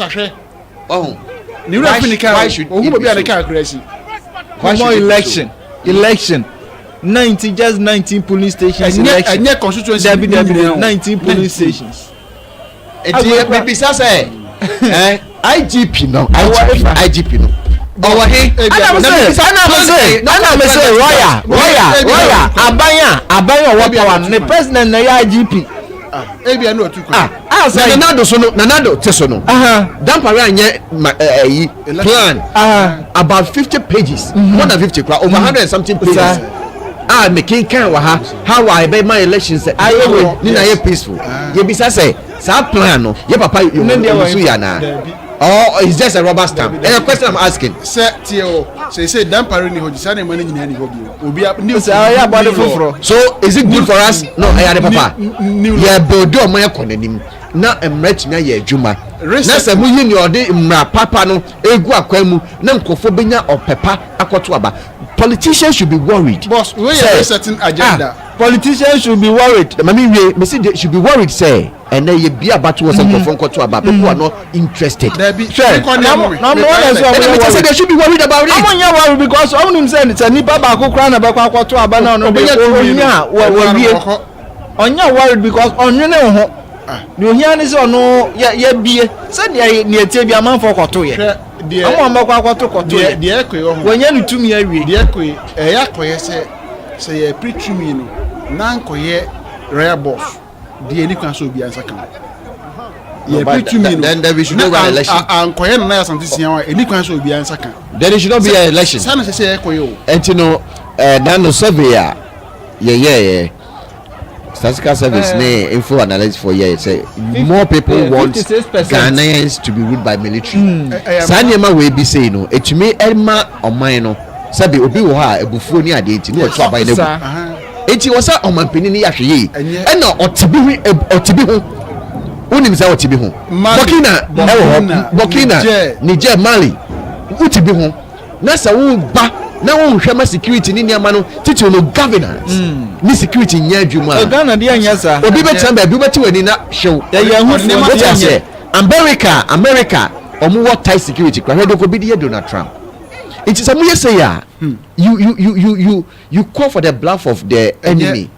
should election 19 police stations election and constituency 19 police stations maybe say IGP no our hey ana say royal abanya what power the president na IGP ebi no otuko nanado tesono dampare anye plan about 50 pages more than 50 over 100 and something pages making kind wa how I be my elections ni na peaceful ye bisa say sa plan no ye papa you ya na oh it's just a rubber stamp and the question I'm asking say dampare ni hoji sana mani nyina ni hobi obi ya body foforo so is it good for us no I the papa ye bodo mo ye konanim na emrachina ye adwuma na se mu yi ni ode mra papa no egu akwamu na nkofo benya opepa akoto aba. Politicians should be worried. Boss, we have a certain agenda. Politicians should be worried. Me say they should be worried, say. And then you be about to was a phone call to about people are not interested. They be say they should be worried about it. I'm not worried because I'm not saying it's a nipa ba ko kra na ba kwa to aba na no be onya onya worried because onwene ho. Ni ohia ni say ono ye bie. Say ne etie bi amanfo koto ye. I'm on my to the echo when you to me the echo a yakoye say a preach me no nankoye rare boss the any can so be answer can then there should not be an election ankoye na something see any can so be answer can there should not be an election sana say echo and you know no survey yeah statistical service info analysis for years say more people want Ghanaians to be ruled by military. Sanyema we be say no etumi elma oman no sabi obi wo ha ebufuo ni ade enti no to aban na bu enti wo sa omanpeni ni yahwe yi e na otibi ho unim sa otibi ho Burkina Niger Mali otibi ho na sa wo ba na won hwema security ni niam no titi no governance ni security nya adwuma Ghana dey anya sa obi betam ba bi beti wani na hwew ya hu say America omo what tight security kwa hwedo ko bi dey Donald Trump it is amuye say ya you call for the bluff of the enemy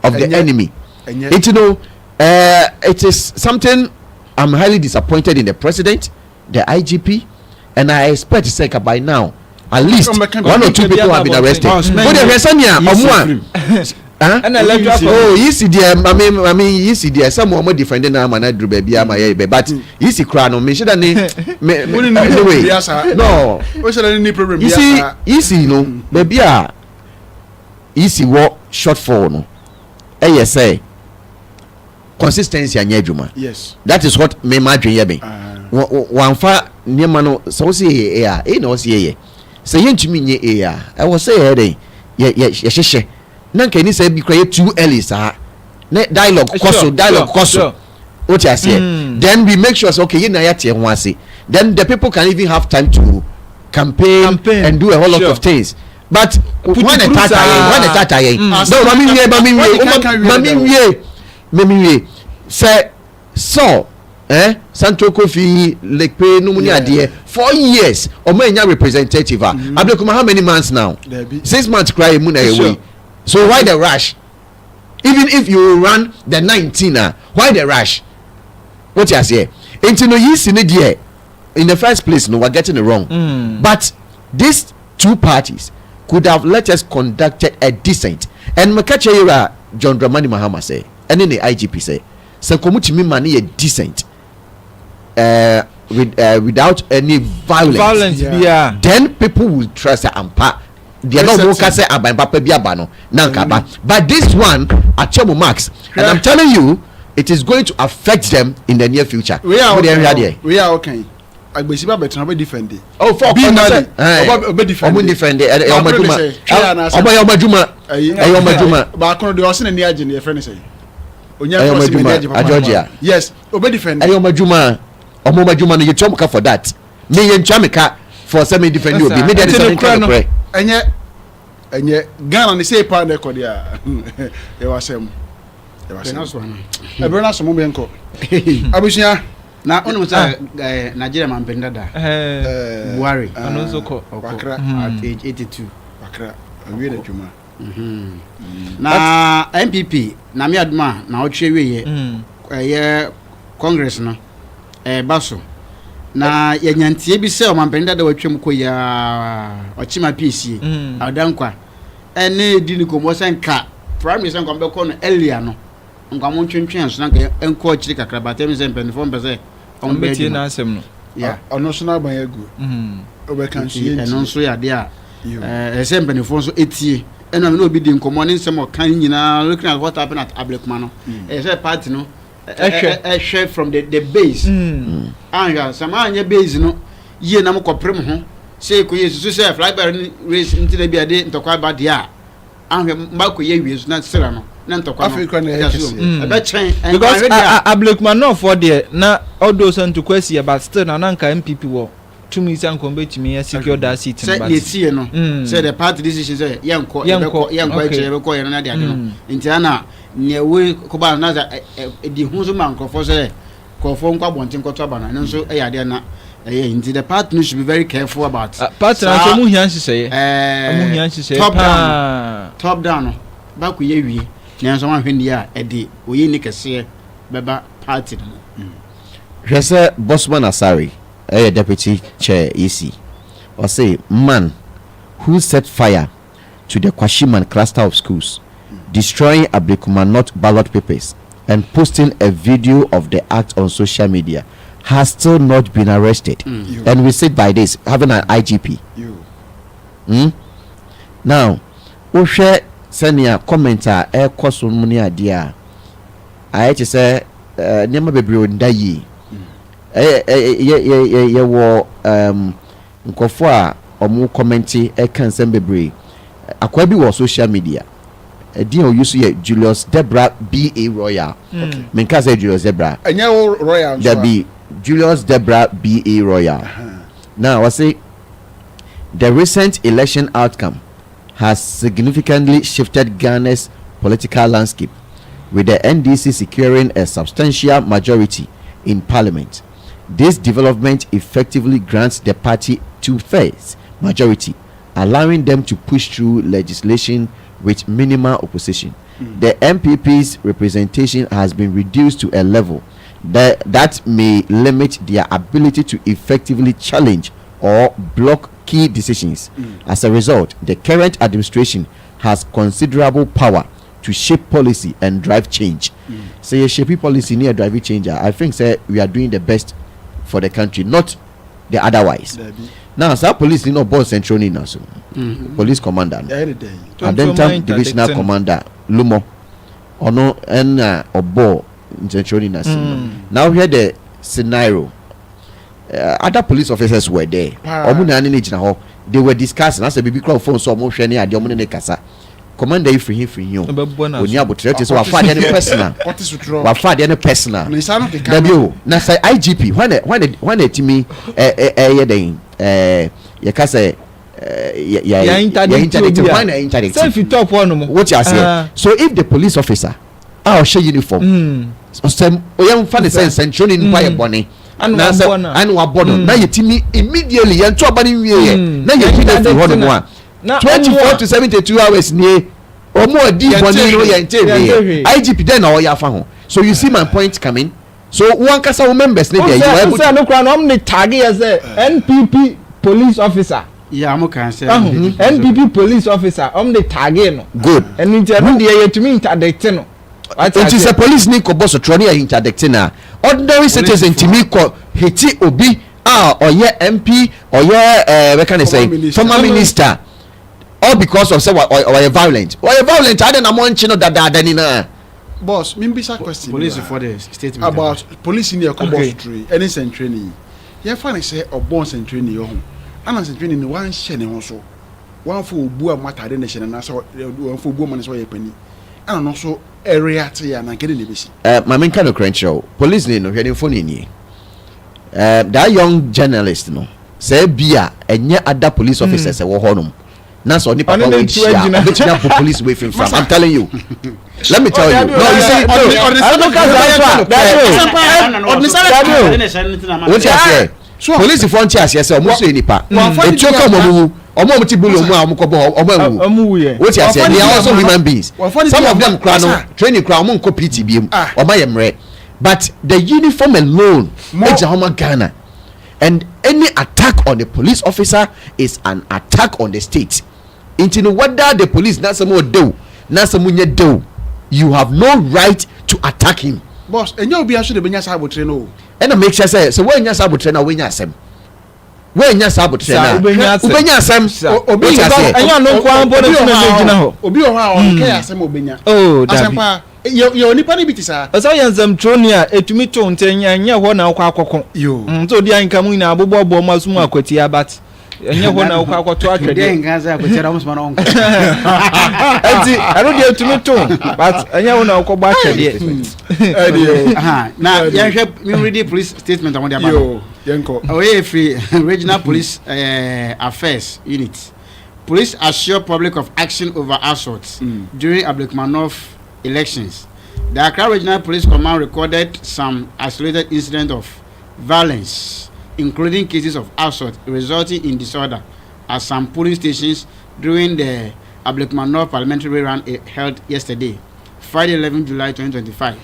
it you know it is something I'm highly disappointed in the president, the IGP, and I expect to say by now at least 1 or 2 people have been arrested. Oh, you see there, I mean, you see there, some more defending them and I drew baby, but you see, crown on me, should anyway. No, you see, no, baby, you see what short for no, say consistency and yeduma. Yes, that is what me imagine yebe. One far near mano, so say, no, see, say, yentumi nye I was say, yeah, nan can you say be create too early sir dialogue koso what you say then we make sure okay you na yet one say then the people can even have time to campaign and do a whole lot of things but when the tata no mami say so Santo Kofi Lekpe no muni ade 4 years o ma nya representative Abdulkuma how many months now 6 months cry mu na away. So why the rush? Even if you run the 19, why the rush? What you say? Into no use in the first place, no, we're getting it wrong. But these two parties could have let us conduct a decent and Makachayira John Dramani Mahama say, and then the IGP say, se komutimi mani ye decent without any violence then people will trust ampa they no go ka say aban papa bi aba no nanka ba but this one achemo max and I'm telling you it is going to affect them in the near future. We are okay. Agbesiba betra be defend it. Oh, for be defend. Omo defend it. Omo ba kono de ose na ni agene e friend say. Onya Georgia. Yes, obe defend. Omo maduma no you chom ka for that. Me yen chameka for semi defend you be me dey say no. Enye Ghana ni say pa record ya. E wasem. Ebrona so mo be nko. Abusia na onu sa Nigeria man pendada. Buhari. Anonso ko. Wakra at age 82. Wakra. Awie na dwuma. Na MPP na me aduma na otwe wiye. Ye Congress no. Baso. Na yenyantie bi se o man pendada watwem ko ya ochima PC. Adankwa. Ene di ni komo senka. Prime Minister nkwambe ko no earlier no. Nkwamo ntwentwen so na enko chiri kakra batem se mpenifo mpese ombetie na asem no ya ono so na ban egu obe kan so ye eno so ya de a se mpenifo so etie ena me no obi di nkomo ne nsem o kan nyina looking at what happened at Ablekuma no say party no share from the base anga sama anya base no ye na mkoprem ho say ko yesu say flyber race ntina bia de ntokwa ba de a anga mbako ye wie so na sera no Africa na because Ablekuma no for there na all those to question but still na nka MPP wo to me san kombe timi ya secure that seat but say see no say the party decision say yanko echebe ko yana de ade no ntiana ne we ko ba na za di hunzo man ko say ko fo nkwa bontin ko to aba na nso e ya de na nti the party should be very careful about party na so mu hian hye top down ba ku ye wie nyanso ma hwendi a edi oyi ni kese beba party no Hwese Bosman Asari deputy chair EC or say man who set fire to the Kwashiman cluster of schools destroying Ablekuma North ballot papers and posting a video of the act on social media has still not been arrested and we sit by this having an IGP now we share senia commenter koso muni adia aye say nema bebre ondayi ye wo nkofo a omu commenti kan sem bebre akwa bi wo social media dia o use ye Julius Debra BA Royal menka say Julius Debra enye Royal there be Julius Debra BA Royal now I say the recent election outcome has significantly shifted Ghana's political landscape, with the NDC securing a substantial majority in parliament. This development effectively grants the party two-thirds majority, allowing them to push through legislation with minimal opposition. The MPP's representation has been reduced to a level that may limit their ability to effectively challenge or block key decisions. As a result, the current administration has considerable power to shape policy and drive change. Say shape policy near driving change. I think say we are doing the best for the country, not the otherwise. Now, some police you know boss central in also. Police commander. Adentam divisional commander Lumo. Ono and Obo central in also. Now here the scenario. Other police officers were there. They were discussing. I said, "Baby, crowd phone so much any idea money kasa." Commander, if you when you about to so afar any personal. Afar any personal. Na say IGP when it me you can say interdict. So if you talk one what you say. So if the police officer I'll show uniform. So oyam fa the sense central in fire bonnet. And wabono na yetimi immediately yanto abani wie na yetimi fi hono mo a 24 to 72 hours nie omo adi boni no yente IGP then na oya fa ho. So you see my point coming. So one kasa wo members ne there you are able to no kra no am the tag as NPP police officer. Yeah, I'm okay say NPP police officer am the tag no. Good. And in there no dey yetimi interdict no. It is a police need ko boss troni a interdict na ordinary citizen timi ko hiti obi or yeah MP or yeah what can I say former minister all because of say or violent I don't know chino dada ni na boss mimbisa question police for the statement about police in your boss tree any training you find say obon training yo ana training one share ne ho so one for obu amata de ne share na so one for obu man so ye pani ana no so area te ya na kede ne besi my main kind of credential police ni no hwede phone ni that young journalist no say bia enye other police officers e wo honum na so ni papa we chia betina police way from I'm telling you let me tell you no you see what you say police front here say o mo so nipa e choka mo omo ti bulu omo amukobo omo wu what you say they are also human beings some of them cry no training cry omo nko PT biem omo yemre but the uniform alone makes a Ghana and any attack on the police officer is an attack on the state into whether the police na some do na some do you have no right to attack him boss enye obi aso de benya sabotre no and make sure say so when nya sabotre na we nya asem we nya sabotre na ubenya asem obi enye no kwa mbo na gina ho obi o ha o ke asem obenya oh asempa yo nipa ni bitisa oso yansam tronia etumi to ntenya nya ho na akwa akoko yo so di anka mu na abobo masu akwati abat enye ho na akwa akoto atwede ngaza akwatira musma na onko enti aro di etumi to but enye ho na akwa atwede na yanhwe me read police statement among the yo yenko away free regional police affairs unit police assure public of action over assaults during Adekyee elections. The Accra Regional Police Command recorded some isolated incidents of violence, including cases of assault resulting in disorder at some polling stations during the Adekyee parliamentary run held yesterday, Friday 11 July 2025.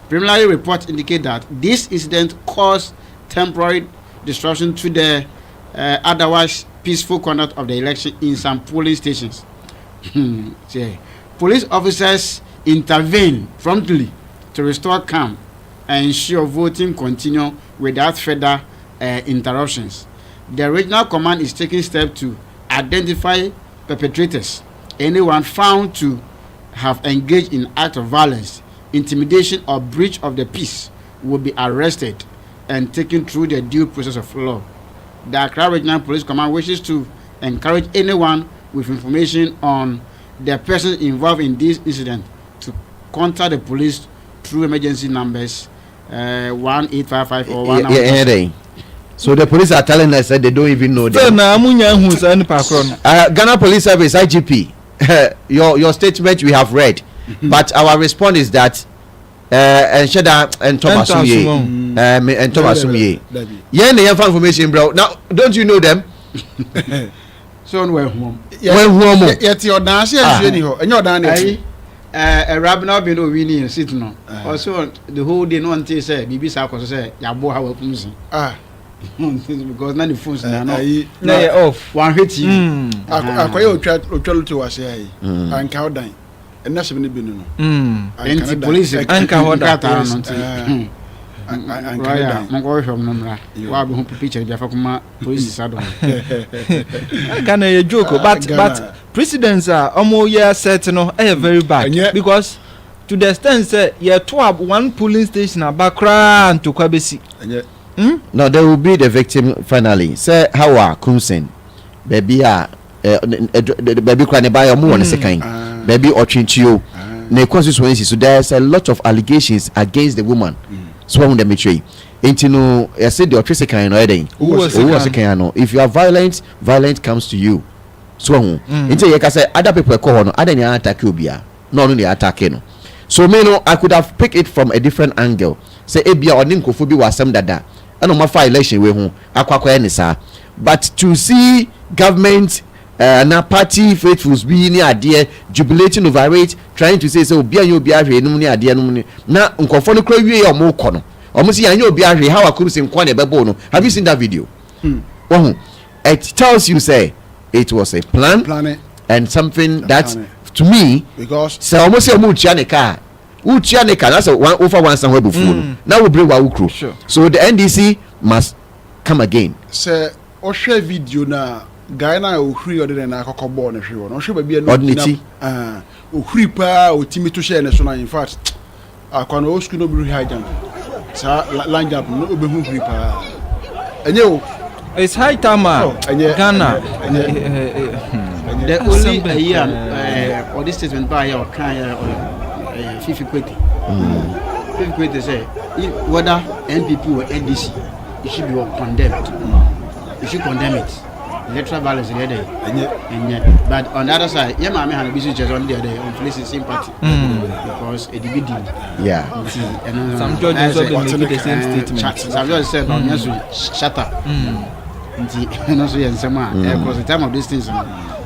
Preliminary reports indicate that this incident caused temporary disruption to the otherwise peaceful conduct of the election in some polling stations. Police officers intervene promptly to restore calm and ensure voting continue without further interruptions. The regional command is taking steps to identify perpetrators. Anyone found to have engaged in acts of violence, intimidation or breach of the peace will be arrested and taken through the due process of law. The Accra Regional Police Command wishes to encourage anyone with information on the persons involved in this incident to contact the police through emergency numbers 1855 or 1. So the police are telling us that they don't even know them. Ghana Police Service IGP, your statement we have read, but our response is that Ensheda and Thomas Sumye. Yeah, they have information, bro. Now, don't you know them? So when home. Yet your dance is anyhow, and your dance. A rabbin been winning sitting on. Also, the whole day no one say, Bibi Sako say, Yabo how because none of the phones are off. One hit you. I try to was here and cow dying. And that's when been and police and can a joke, but presidents are almost certain very bad because to the extent that you to have one polling station a background to Kwabesi. No, there will be the victim finally. Say how are Kumsen, baby, baby crying by a more second, baby or chinchio. So there's a lot of allegations against the woman. So when they betray, no, I said the autistic kind of who was a kind. If you are violent, violence comes to you. So until you can say other people call on other than attack you, not only attacking. So me no, I could have picked it from a different angle. Say Ebia or Ninkofubi was some dada. I know my election we home. But to see government na party faithfuls be ni adie jubilating over it, trying to say so obi an obi ahwe no ni adie no na nkofo no kra wie o mo kɔ no o mo si an obi ahwe how akuru se nkwa na bebo no. Have you seen that video? It tells you say it was a plan and something that to me because so almost a much car Uchianika, that's a one over one somewhere before. Now we bring Wawukru. Sure. So the NDC must come again. Sir, or share video na Guyana or free or then I cock born if you want. Or should be a Ordinity. Creeper or Timmy to share national. In fact, I can also no be hiding. Sir, line up, no be creeper. And you, it's high time, Ghana. The only year or this statement by your kind of Fifi Kweti. Fifi Kweti say whether NPP or NDC, it should be condemned. You should condemn it. Electoral violence in the day. But on the other side, yeah, I have a business just on the other on placing sympathy because a DVD. Yeah. Some judges also make the same statement. Some judges said, shut up. And also, because the time of these things,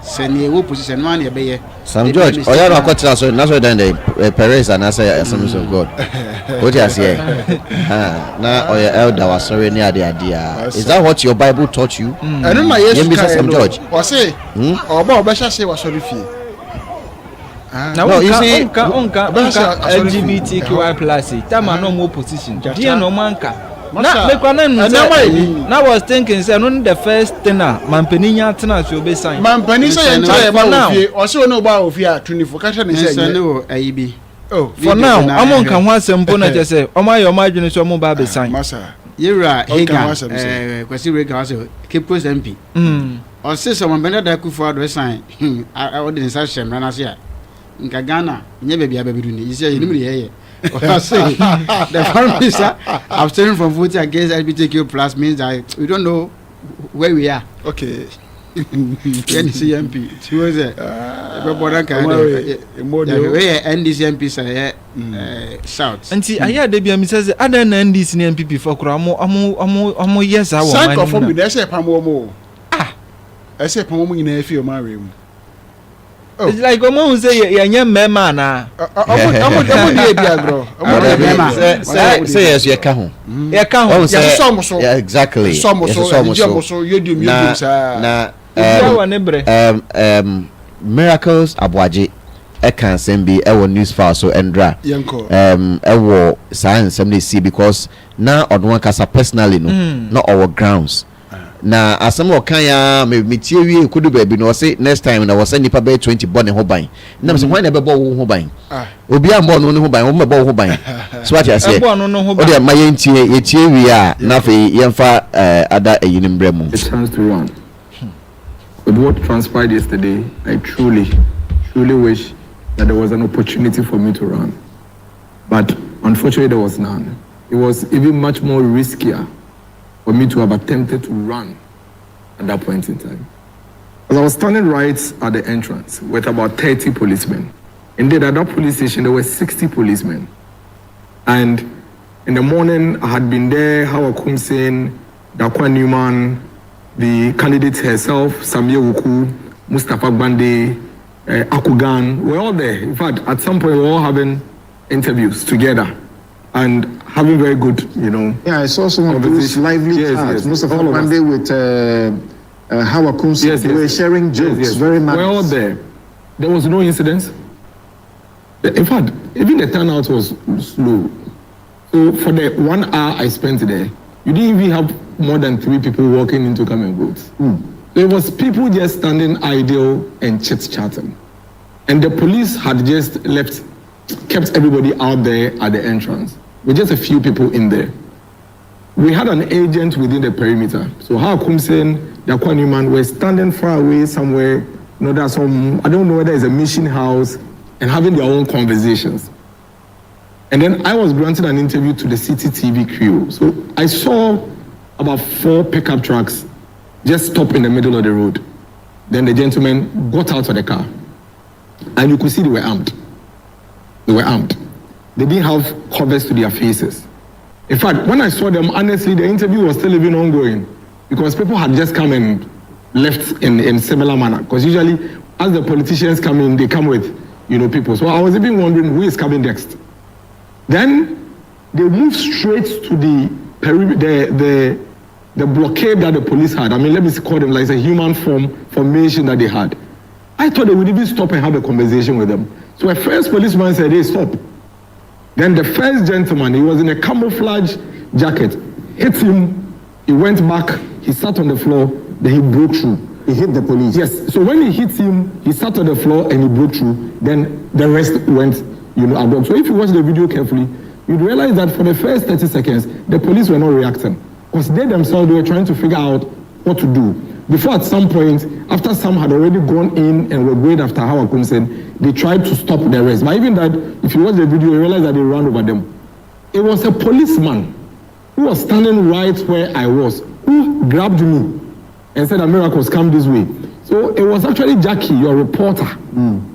send you position one year. Some judge, or you are quite so that's what then the Perez and I say assemblies of God. What you say? Now, or your elder was sorry near the idea. Is that what your Bible taught you? I don't know, yes, some judge. Or say, or about Basha say was sorry fee. Now, you see, LGBTQI plus, Tama no more position. Dear no manka. Now, I was thinking, say, only the first dinner, Mampeninia Tana should be signed. Mampenisa now, also no bar of here, 24 and say, no, AEB. Oh, for now, I'm on can once and Pona just say, oh, my imagine is your mobile sign. Massa, you're right. Kwasi Rega, keep post MP. Or say someone better that could for the sign. I wouldn't such a man as here. In Ghana, never be a baby. You say, you know, the foreign minister abstaining from voting against LGBTQ plus means that we don't know where we are. Okay. NDC MP. She was where NDC MP say south. And see, I hear the BM says other than NDC MP for Kramo yes, I want. Sank from me, I say Pamomo. I say Pamomo in a few marry. It's like a man who say, young man. Say yes, you can't. Yeah, exactly. Miracles Abwaji. I can send be our news file so Endra. Ewo science somebody see because now on one casa personally not our grounds. Na asamo kanya me tie kudu baby no say next time na was nipa be 20 born ho ban na me when na be bo ho ban obi am born no ho ban ho me bo ho ban so what I say o de ma yentie wi a na fe yemfa ada eyinim bremu a chance to run. With what transpired yesterday, I truly wish that there was an opportunity for me to run, but unfortunately there was none. It was even much more riskier for me to have attempted to run at that point in time. As I was standing right at the entrance with about 30 policemen. Indeed, at that police station, there were 60 policemen. And in the morning, I had been there, Hawa Kumsen, Dakwa Newman, the candidate herself, Samia Wuku, Mustafa Gbande, Akugan, we're all there. In fact, at some point, we were all having interviews together and having very good, Yeah, I saw some of those lively chats. Mustafa Gbande with Hawa Kumsen. Yes, they were sharing jokes, very much. We're all there. There was no incidents. In fact, even the turnout was slow. So for the 1 hour I spent there, you didn't even have more than 3 people walking in to come and vote. There was people just standing idle and chit-chatting. And the police had just kept everybody out there at the entrance, with just a few people in there. We had an agent within the perimeter. So Hawa Kumsen, Dakwa Newman were standing far away somewhere, there's some, I don't know whether it's a mission house, and having their own conversations. And then I was granted an interview to the CCTV crew. So I saw about 4 pickup trucks just stop in the middle of the road. Then the gentlemen got out of the car. And you could see they were armed. They were armed. They didn't have covers to their faces. In fact, when I saw them, honestly, the interview was still even ongoing because people had just come and left in similar manner. Because usually, as the politicians come in, they come with, people. So I was even wondering who is coming next. Then they moved straight to the blockade that the police had. I mean, let me call them like a human formation that they had. I thought they would even stop and have a conversation with them. So my first policeman said, hey, stop. Then the first gentleman, he was in a camouflage jacket, hit him, he went back, he sat on the floor, then he broke through. He hit the police. Yes, so when he hit him, he sat on the floor and he broke through, then the rest went, above. So if you watch the video carefully, you'd realize that for the first 30 seconds, the police were not reacting. Because they themselves, they were trying to figure out what to do. Before at some point, after some had already gone in and were going after Howard Kunsen, they tried to stop the rest. But even that, if you watch the video, you realize that they ran over them. It was a policeman who was standing right where I was, who grabbed me and said, "Miracles, come this way." So it was actually Jackie, your reporter,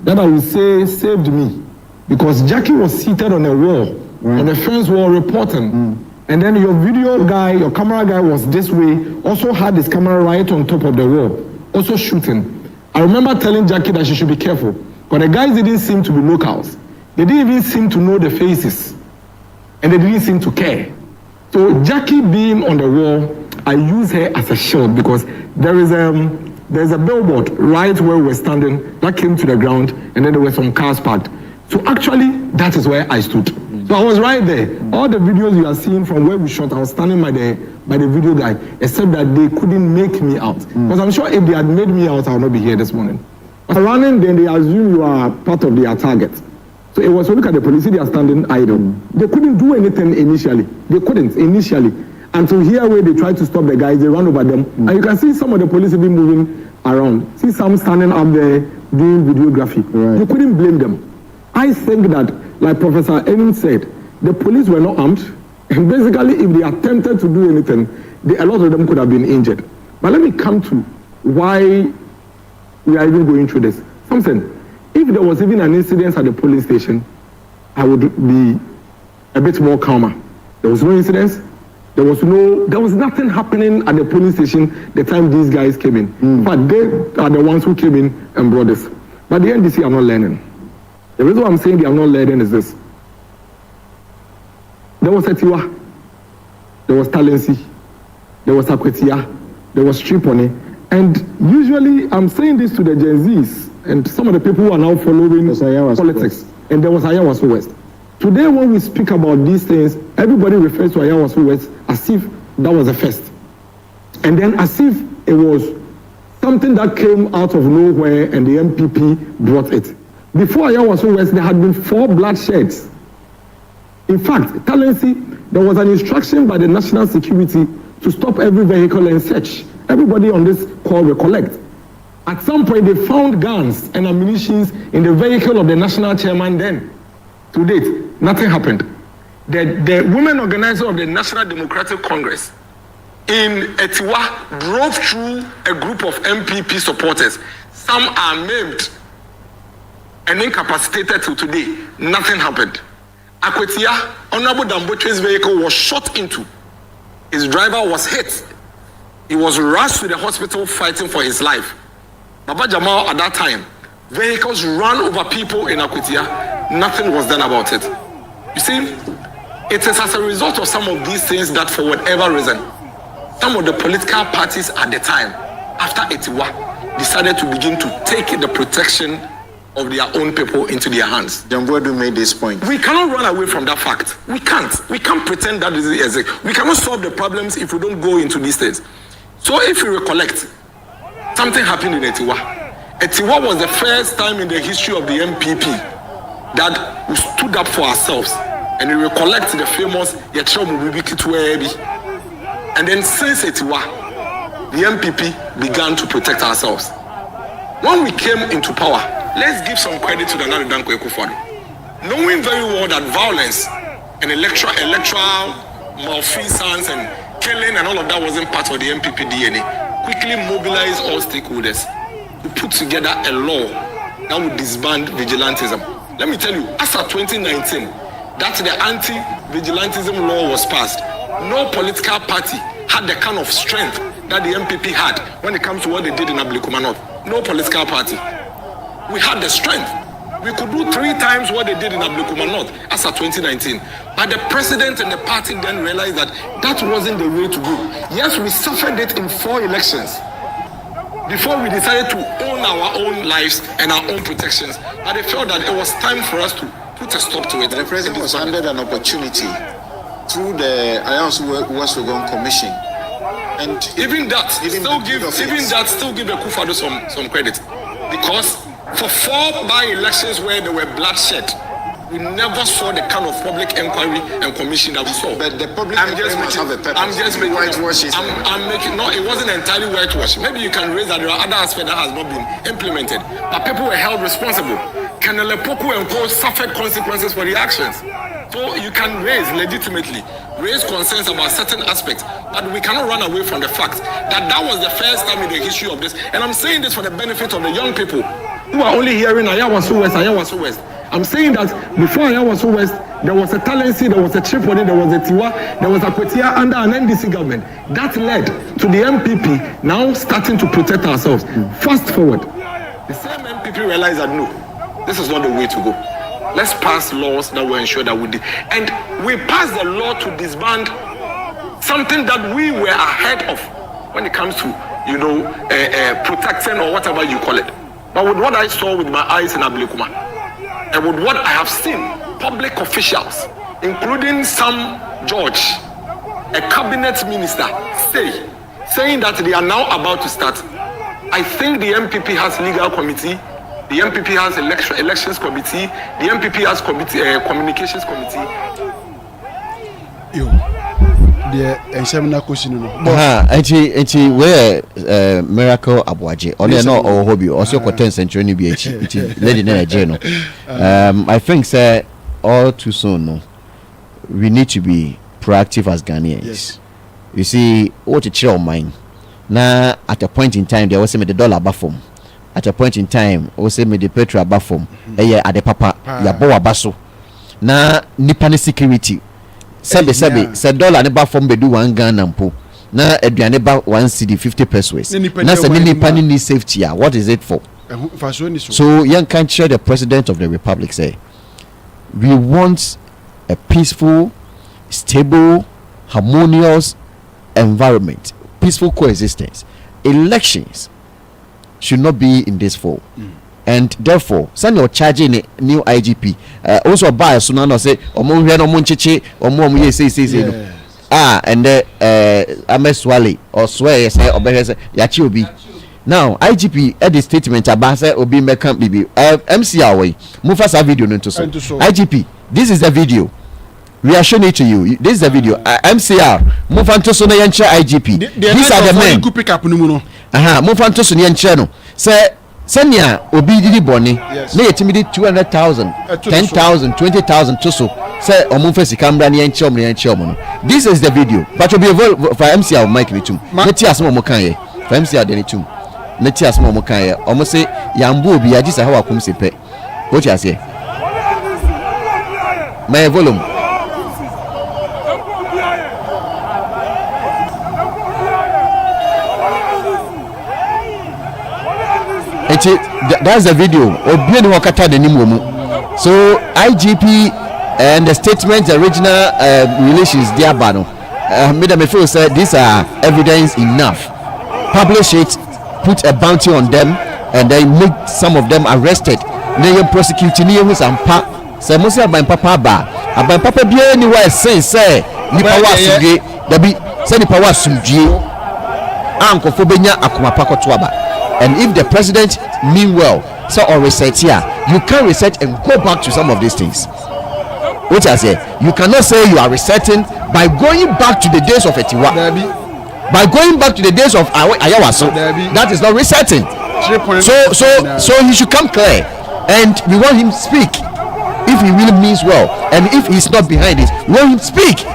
that I would say saved me. Because Jackie was seated on a wall, on the fence wall reporting. And then your video guy, your camera guy was this way, also had his camera right on top of the wall, also shooting. I remember telling Jackie that she should be careful, but the guys didn't seem to be locals. They didn't even seem to know the faces, and they didn't seem to care. So Jackie being on the wall, I use her as a shield because there's a billboard right where we're standing that came to the ground, and then there were some cars parked. So actually, that is where I stood. So I was right there. All the videos you are seeing from where we shot, I was standing by the video guy, except that they couldn't make me out. Because I'm sure if they had made me out, I would not be here this morning. But running, then they assume you are part of their target. So it was, so look at the police, they are standing idle. They couldn't do anything initially. They couldn't initially. Until here where they tried to stop the guys, they ran over them. And you can see some of the police have been moving around. See some standing up there doing videography. Right. You couldn't blame them. I think that, like Professor Enin said, the police were not armed, and basically if they attempted to do anything, a lot of them could have been injured. But let me come to why we are even going through this. Something, if there was even an incident at the police station, I would be a bit more calmer. There was no incidents, there was nothing happening at the police station the time these guys came in. But they are the ones who came in and brought this. But the NDC are not learning. The reason why I'm saying they are not learning is this. There was Etiwa, there was Talensi, there was Akwetia, there was Triponi, and usually I'm saying this to the Gen Zs and some of the people who are now following politics, and there was Ayawaso West. Today when we speak about these things, everybody refers to Ayawaso West as if that was the first. And then as if it was something that came out of nowhere and the MPP brought it. Before Ayawaso West, there had been 4 bloodsheds. In fact, Talensi, there was an instruction by the National Security to stop every vehicle and search. Everybody on this call will collect. At some point, they found guns and ammunition in the vehicle of the national chairman then. To date, nothing happened. The women organizer of the National Democratic Congress in Etiwa drove through a group of MPP supporters. Some are maimed and incapacitated till today. Nothing happened. Akwetia, Honorable Damboche's vehicle was shot into. His driver was hit. He was rushed to the hospital fighting for his life. Baba Jamal at that time, vehicles ran over people in Akwetia. Nothing was done about it. You see, it is as a result of some of these things that for whatever reason, some of the political parties at the time, after Etiwa, decided to begin to take the protection of their own people into their hands. Jambuadu made this point. We cannot run away from that fact. We can't. We can't pretend that is it. We cannot solve the problems if we don't go into these things. So if you recollect, something happened in Etiwa. Etiwa was the first time in the history of the MPP that we stood up for ourselves. And we recollect the famous Yachemu Bibikituebi. And then since Etiwa, the MPP began to protect ourselves. When we came into power, let's give some credit to the Nana Danko Ekufuado. Knowing very well that violence and electoral malfeasance and killing and all of that wasn't part of the MPP DNA, quickly mobilized all stakeholders to put together a law that would disband vigilantism. Let me tell you, as of 2019, that the anti-vigilantism law was passed, no political party had the kind of strength that the MPP had when it comes to what they did in Ablekuma North. No political party. We had the strength. We could do 3 times what they did in Ablekuma North as of 2019. But the president and the party then realized that that wasn't the way to go. Yes, we suffered it in 4 elections before we decided to own our own lives and our own protections. But they felt that it was time for us to put a stop to it. The president was handed an opportunity through the Alliance West Legon Commission, and even that still give Akufo-Addo some credit, because for 4 by-elections where there were bloodshed, we never saw the kind of public inquiry and commission that we saw. But the public inquiry must have a purpose. I'm just making whitewash. I'm making no. It wasn't entirely whitewash. Maybe you can raise that there are other aspects that has not been implemented, but people were held responsible. Colonel Epoku and Co suffered consequences for the actions. So you can legitimately raise concerns about certain aspects, but we cannot run away from the fact that was the first time in the history of this. And I'm saying this for the benefit of the young people who are only hearing Ayawaso West. I'm saying that before Ayawaso West, there was a Talensi, there was a Tripoli, there was a Tiwa, there was a Kwetia under an NDC government. That led to the MPP now starting to protect ourselves. Fast forward, the same MPP realized that no, this is not the way to go. Let's pass laws that will ensure that we did. And we passed the law to disband something that we were ahead of when it comes to, protecting or whatever you call it. But with what I saw with my eyes in Ablekuma, and with what I have seen public officials, including some judge, a cabinet minister, saying that they are now about to start, I think the MPP has legal committee, the MPP has elections committee, the MPP has communications committee. The Nsem na question no. Enti we Miracle Abuaje. Only no or hobby also content century ni bi echi. Lady na je no. I think say all too soon no. We need to be proactive as Ghanaians. Yes. You see what you chill mind. Na at a point in time there was say me the dollar abafom. At a point in time o say me the petrol abafom. Eye ade papa ya bo abaso. Na nipa ne security Sabe se dollar ne ba from bedu 1 Ghana mpo na aduane ba 1 cedi 50 pesos na se nipa ni need safety what is it for? So young can share the president of the republic say we want a peaceful, stable, harmonious environment, peaceful coexistence. Elections should not be in this form. And therefore, send your charging a new IGP. Also buy so now say omo hwe no mo ncheche omo ye say no. And ameswale or swear say obere say yachi obi. Now IGP at the statement about say obi meka bibi MCR way. Move first video no to so. IGP, this is the video. We are showing it to you. This is the video. MCR move on to so na yancha IGP. These are the men. Move on to so na yancha no. Say Senya obi didi boni na yetimidi 200,000 10,000 20,000 to so say omunfe sikamra na yanche no. This is the video but you be for MCR mic ni tum na ti asmo mo kan ye for MCR de ni tum na ti asmo mo kan ye omo say yambu obi agisa ha wakum sepe o ti ase my volume that's the video. So IGP and the statement, the original relations, dear Bano, Madam Efo said these are evidence enough. Publish it, put a bounty on them, and then make some of them arrested. Then you prosecute near with some pa. Say most of my papa ba. About papa be anywhere say ni power sumje. Dabi say ni power sumje. Anko fobenya akuma pako tuaba. And if the president mean well, so or reset here, you can reset and go back to some of these things. What I say, you cannot say you are resetting by going back to the days of Etiwa. By going back to the days of Ayawaso, that is not resetting. So he should come clear, and we want him to speak if he really means well, and if he's not behind it, we want him to speak.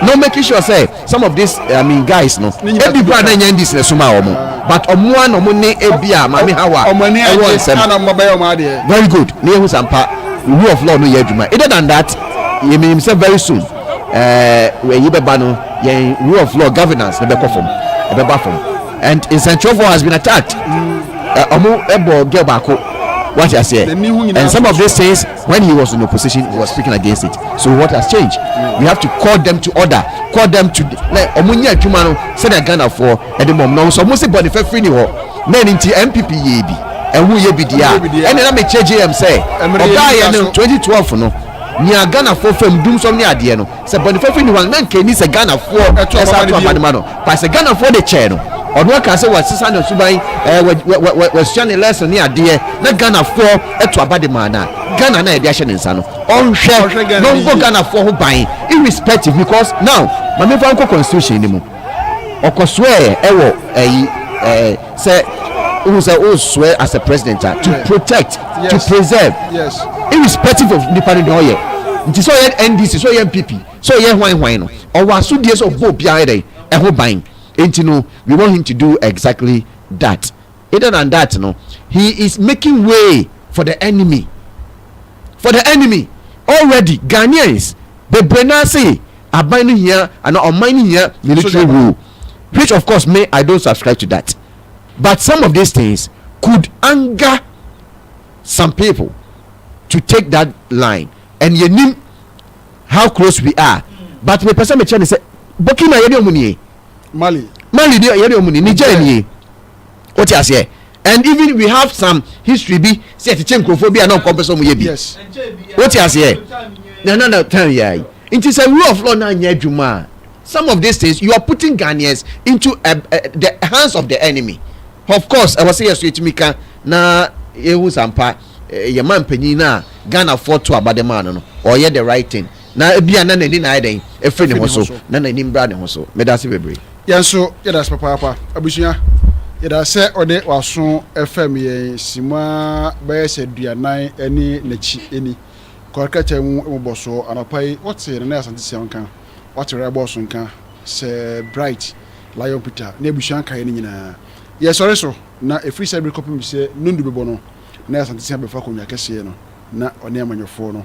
No making sure say some of these guys no every brand na this na suma omo but omo an omo ne ebia mami hawa very good na ehu sampa rule of law no ye adwuma other than that you mean himself very soon when you be ba no ye rule of law governance na be ko form and in Central has been attacked omo ebo girl bako what I say, and some of these things when he was in opposition he was speaking against it. So what has changed? We have to call them to order, call them to like omunya adwuma no send a Ghana for at the moment no so mo say body free ni ho na nti MPP ye bi ɛho yɛ bidia ɛna na me kyɛ JM say oba yɛ no 2012 no nia Ghana for fam dum som ne ade no sɛ bonifafi ni wan na nkani sɛ Ghana for ɛsa to abadema no pa sɛ Ghana for de kyɛ no ɔno aka sɛ wasesa no suban wasua ne lesson ne ade na Ghana for ɛto abadema na Ghana na ɛde ahyɛ ne nsa no ɔnhwɛ no mbo Ghana for ho ban irrespective because now mame fa nko constitution ni mu ɔkɔsoɛ ɛwɔ say who swear as a president to protect, to preserve, irrespective of the party. So NDC, so MPP, so wine no. Or was so dear so go behind a whole buying. And you know, we want him to do exactly that. Other than that, no, he is making way for the enemy. For the enemy already, Ghanaians, the Brenasi are buying here and are mining here military rule, which of course I don't subscribe to that. But some of these things could anger some people to take that line. And you know how close we are. But the person may say, Burkina yedi omuni, Mali yedi omuni, Niger ni. What you say? And even we have some history. Be say the xenophobia no compare some yebi. Yes. What you say? No time yeah. It is a rule of law na nyejuma. Some of these things you are putting Ghanaians into the hands of the enemy. Of course, I was saying to Mika na ehu sampa ye man panyin na Ghana for to abadema no or ye the right thing. Na bia na nani na eden e free ne ho so na nani mbra ne ho so. Me da se bebre. Yenso ye da papa abusuya ye da se ode waso FM ye sima ba se duanan ani nachi eni. Korka chemu eboso anapai what say na asante se nkan. What re boso nkan se bright lion peter na abusuya kan ni nyina. Yes, sorry so na efiri sɛ bi kɔpem sɛ nundu bɛbɔ no na asante sɛ bɛfa konwa kɛseɛ no na ɔne amanyɔfoɔ no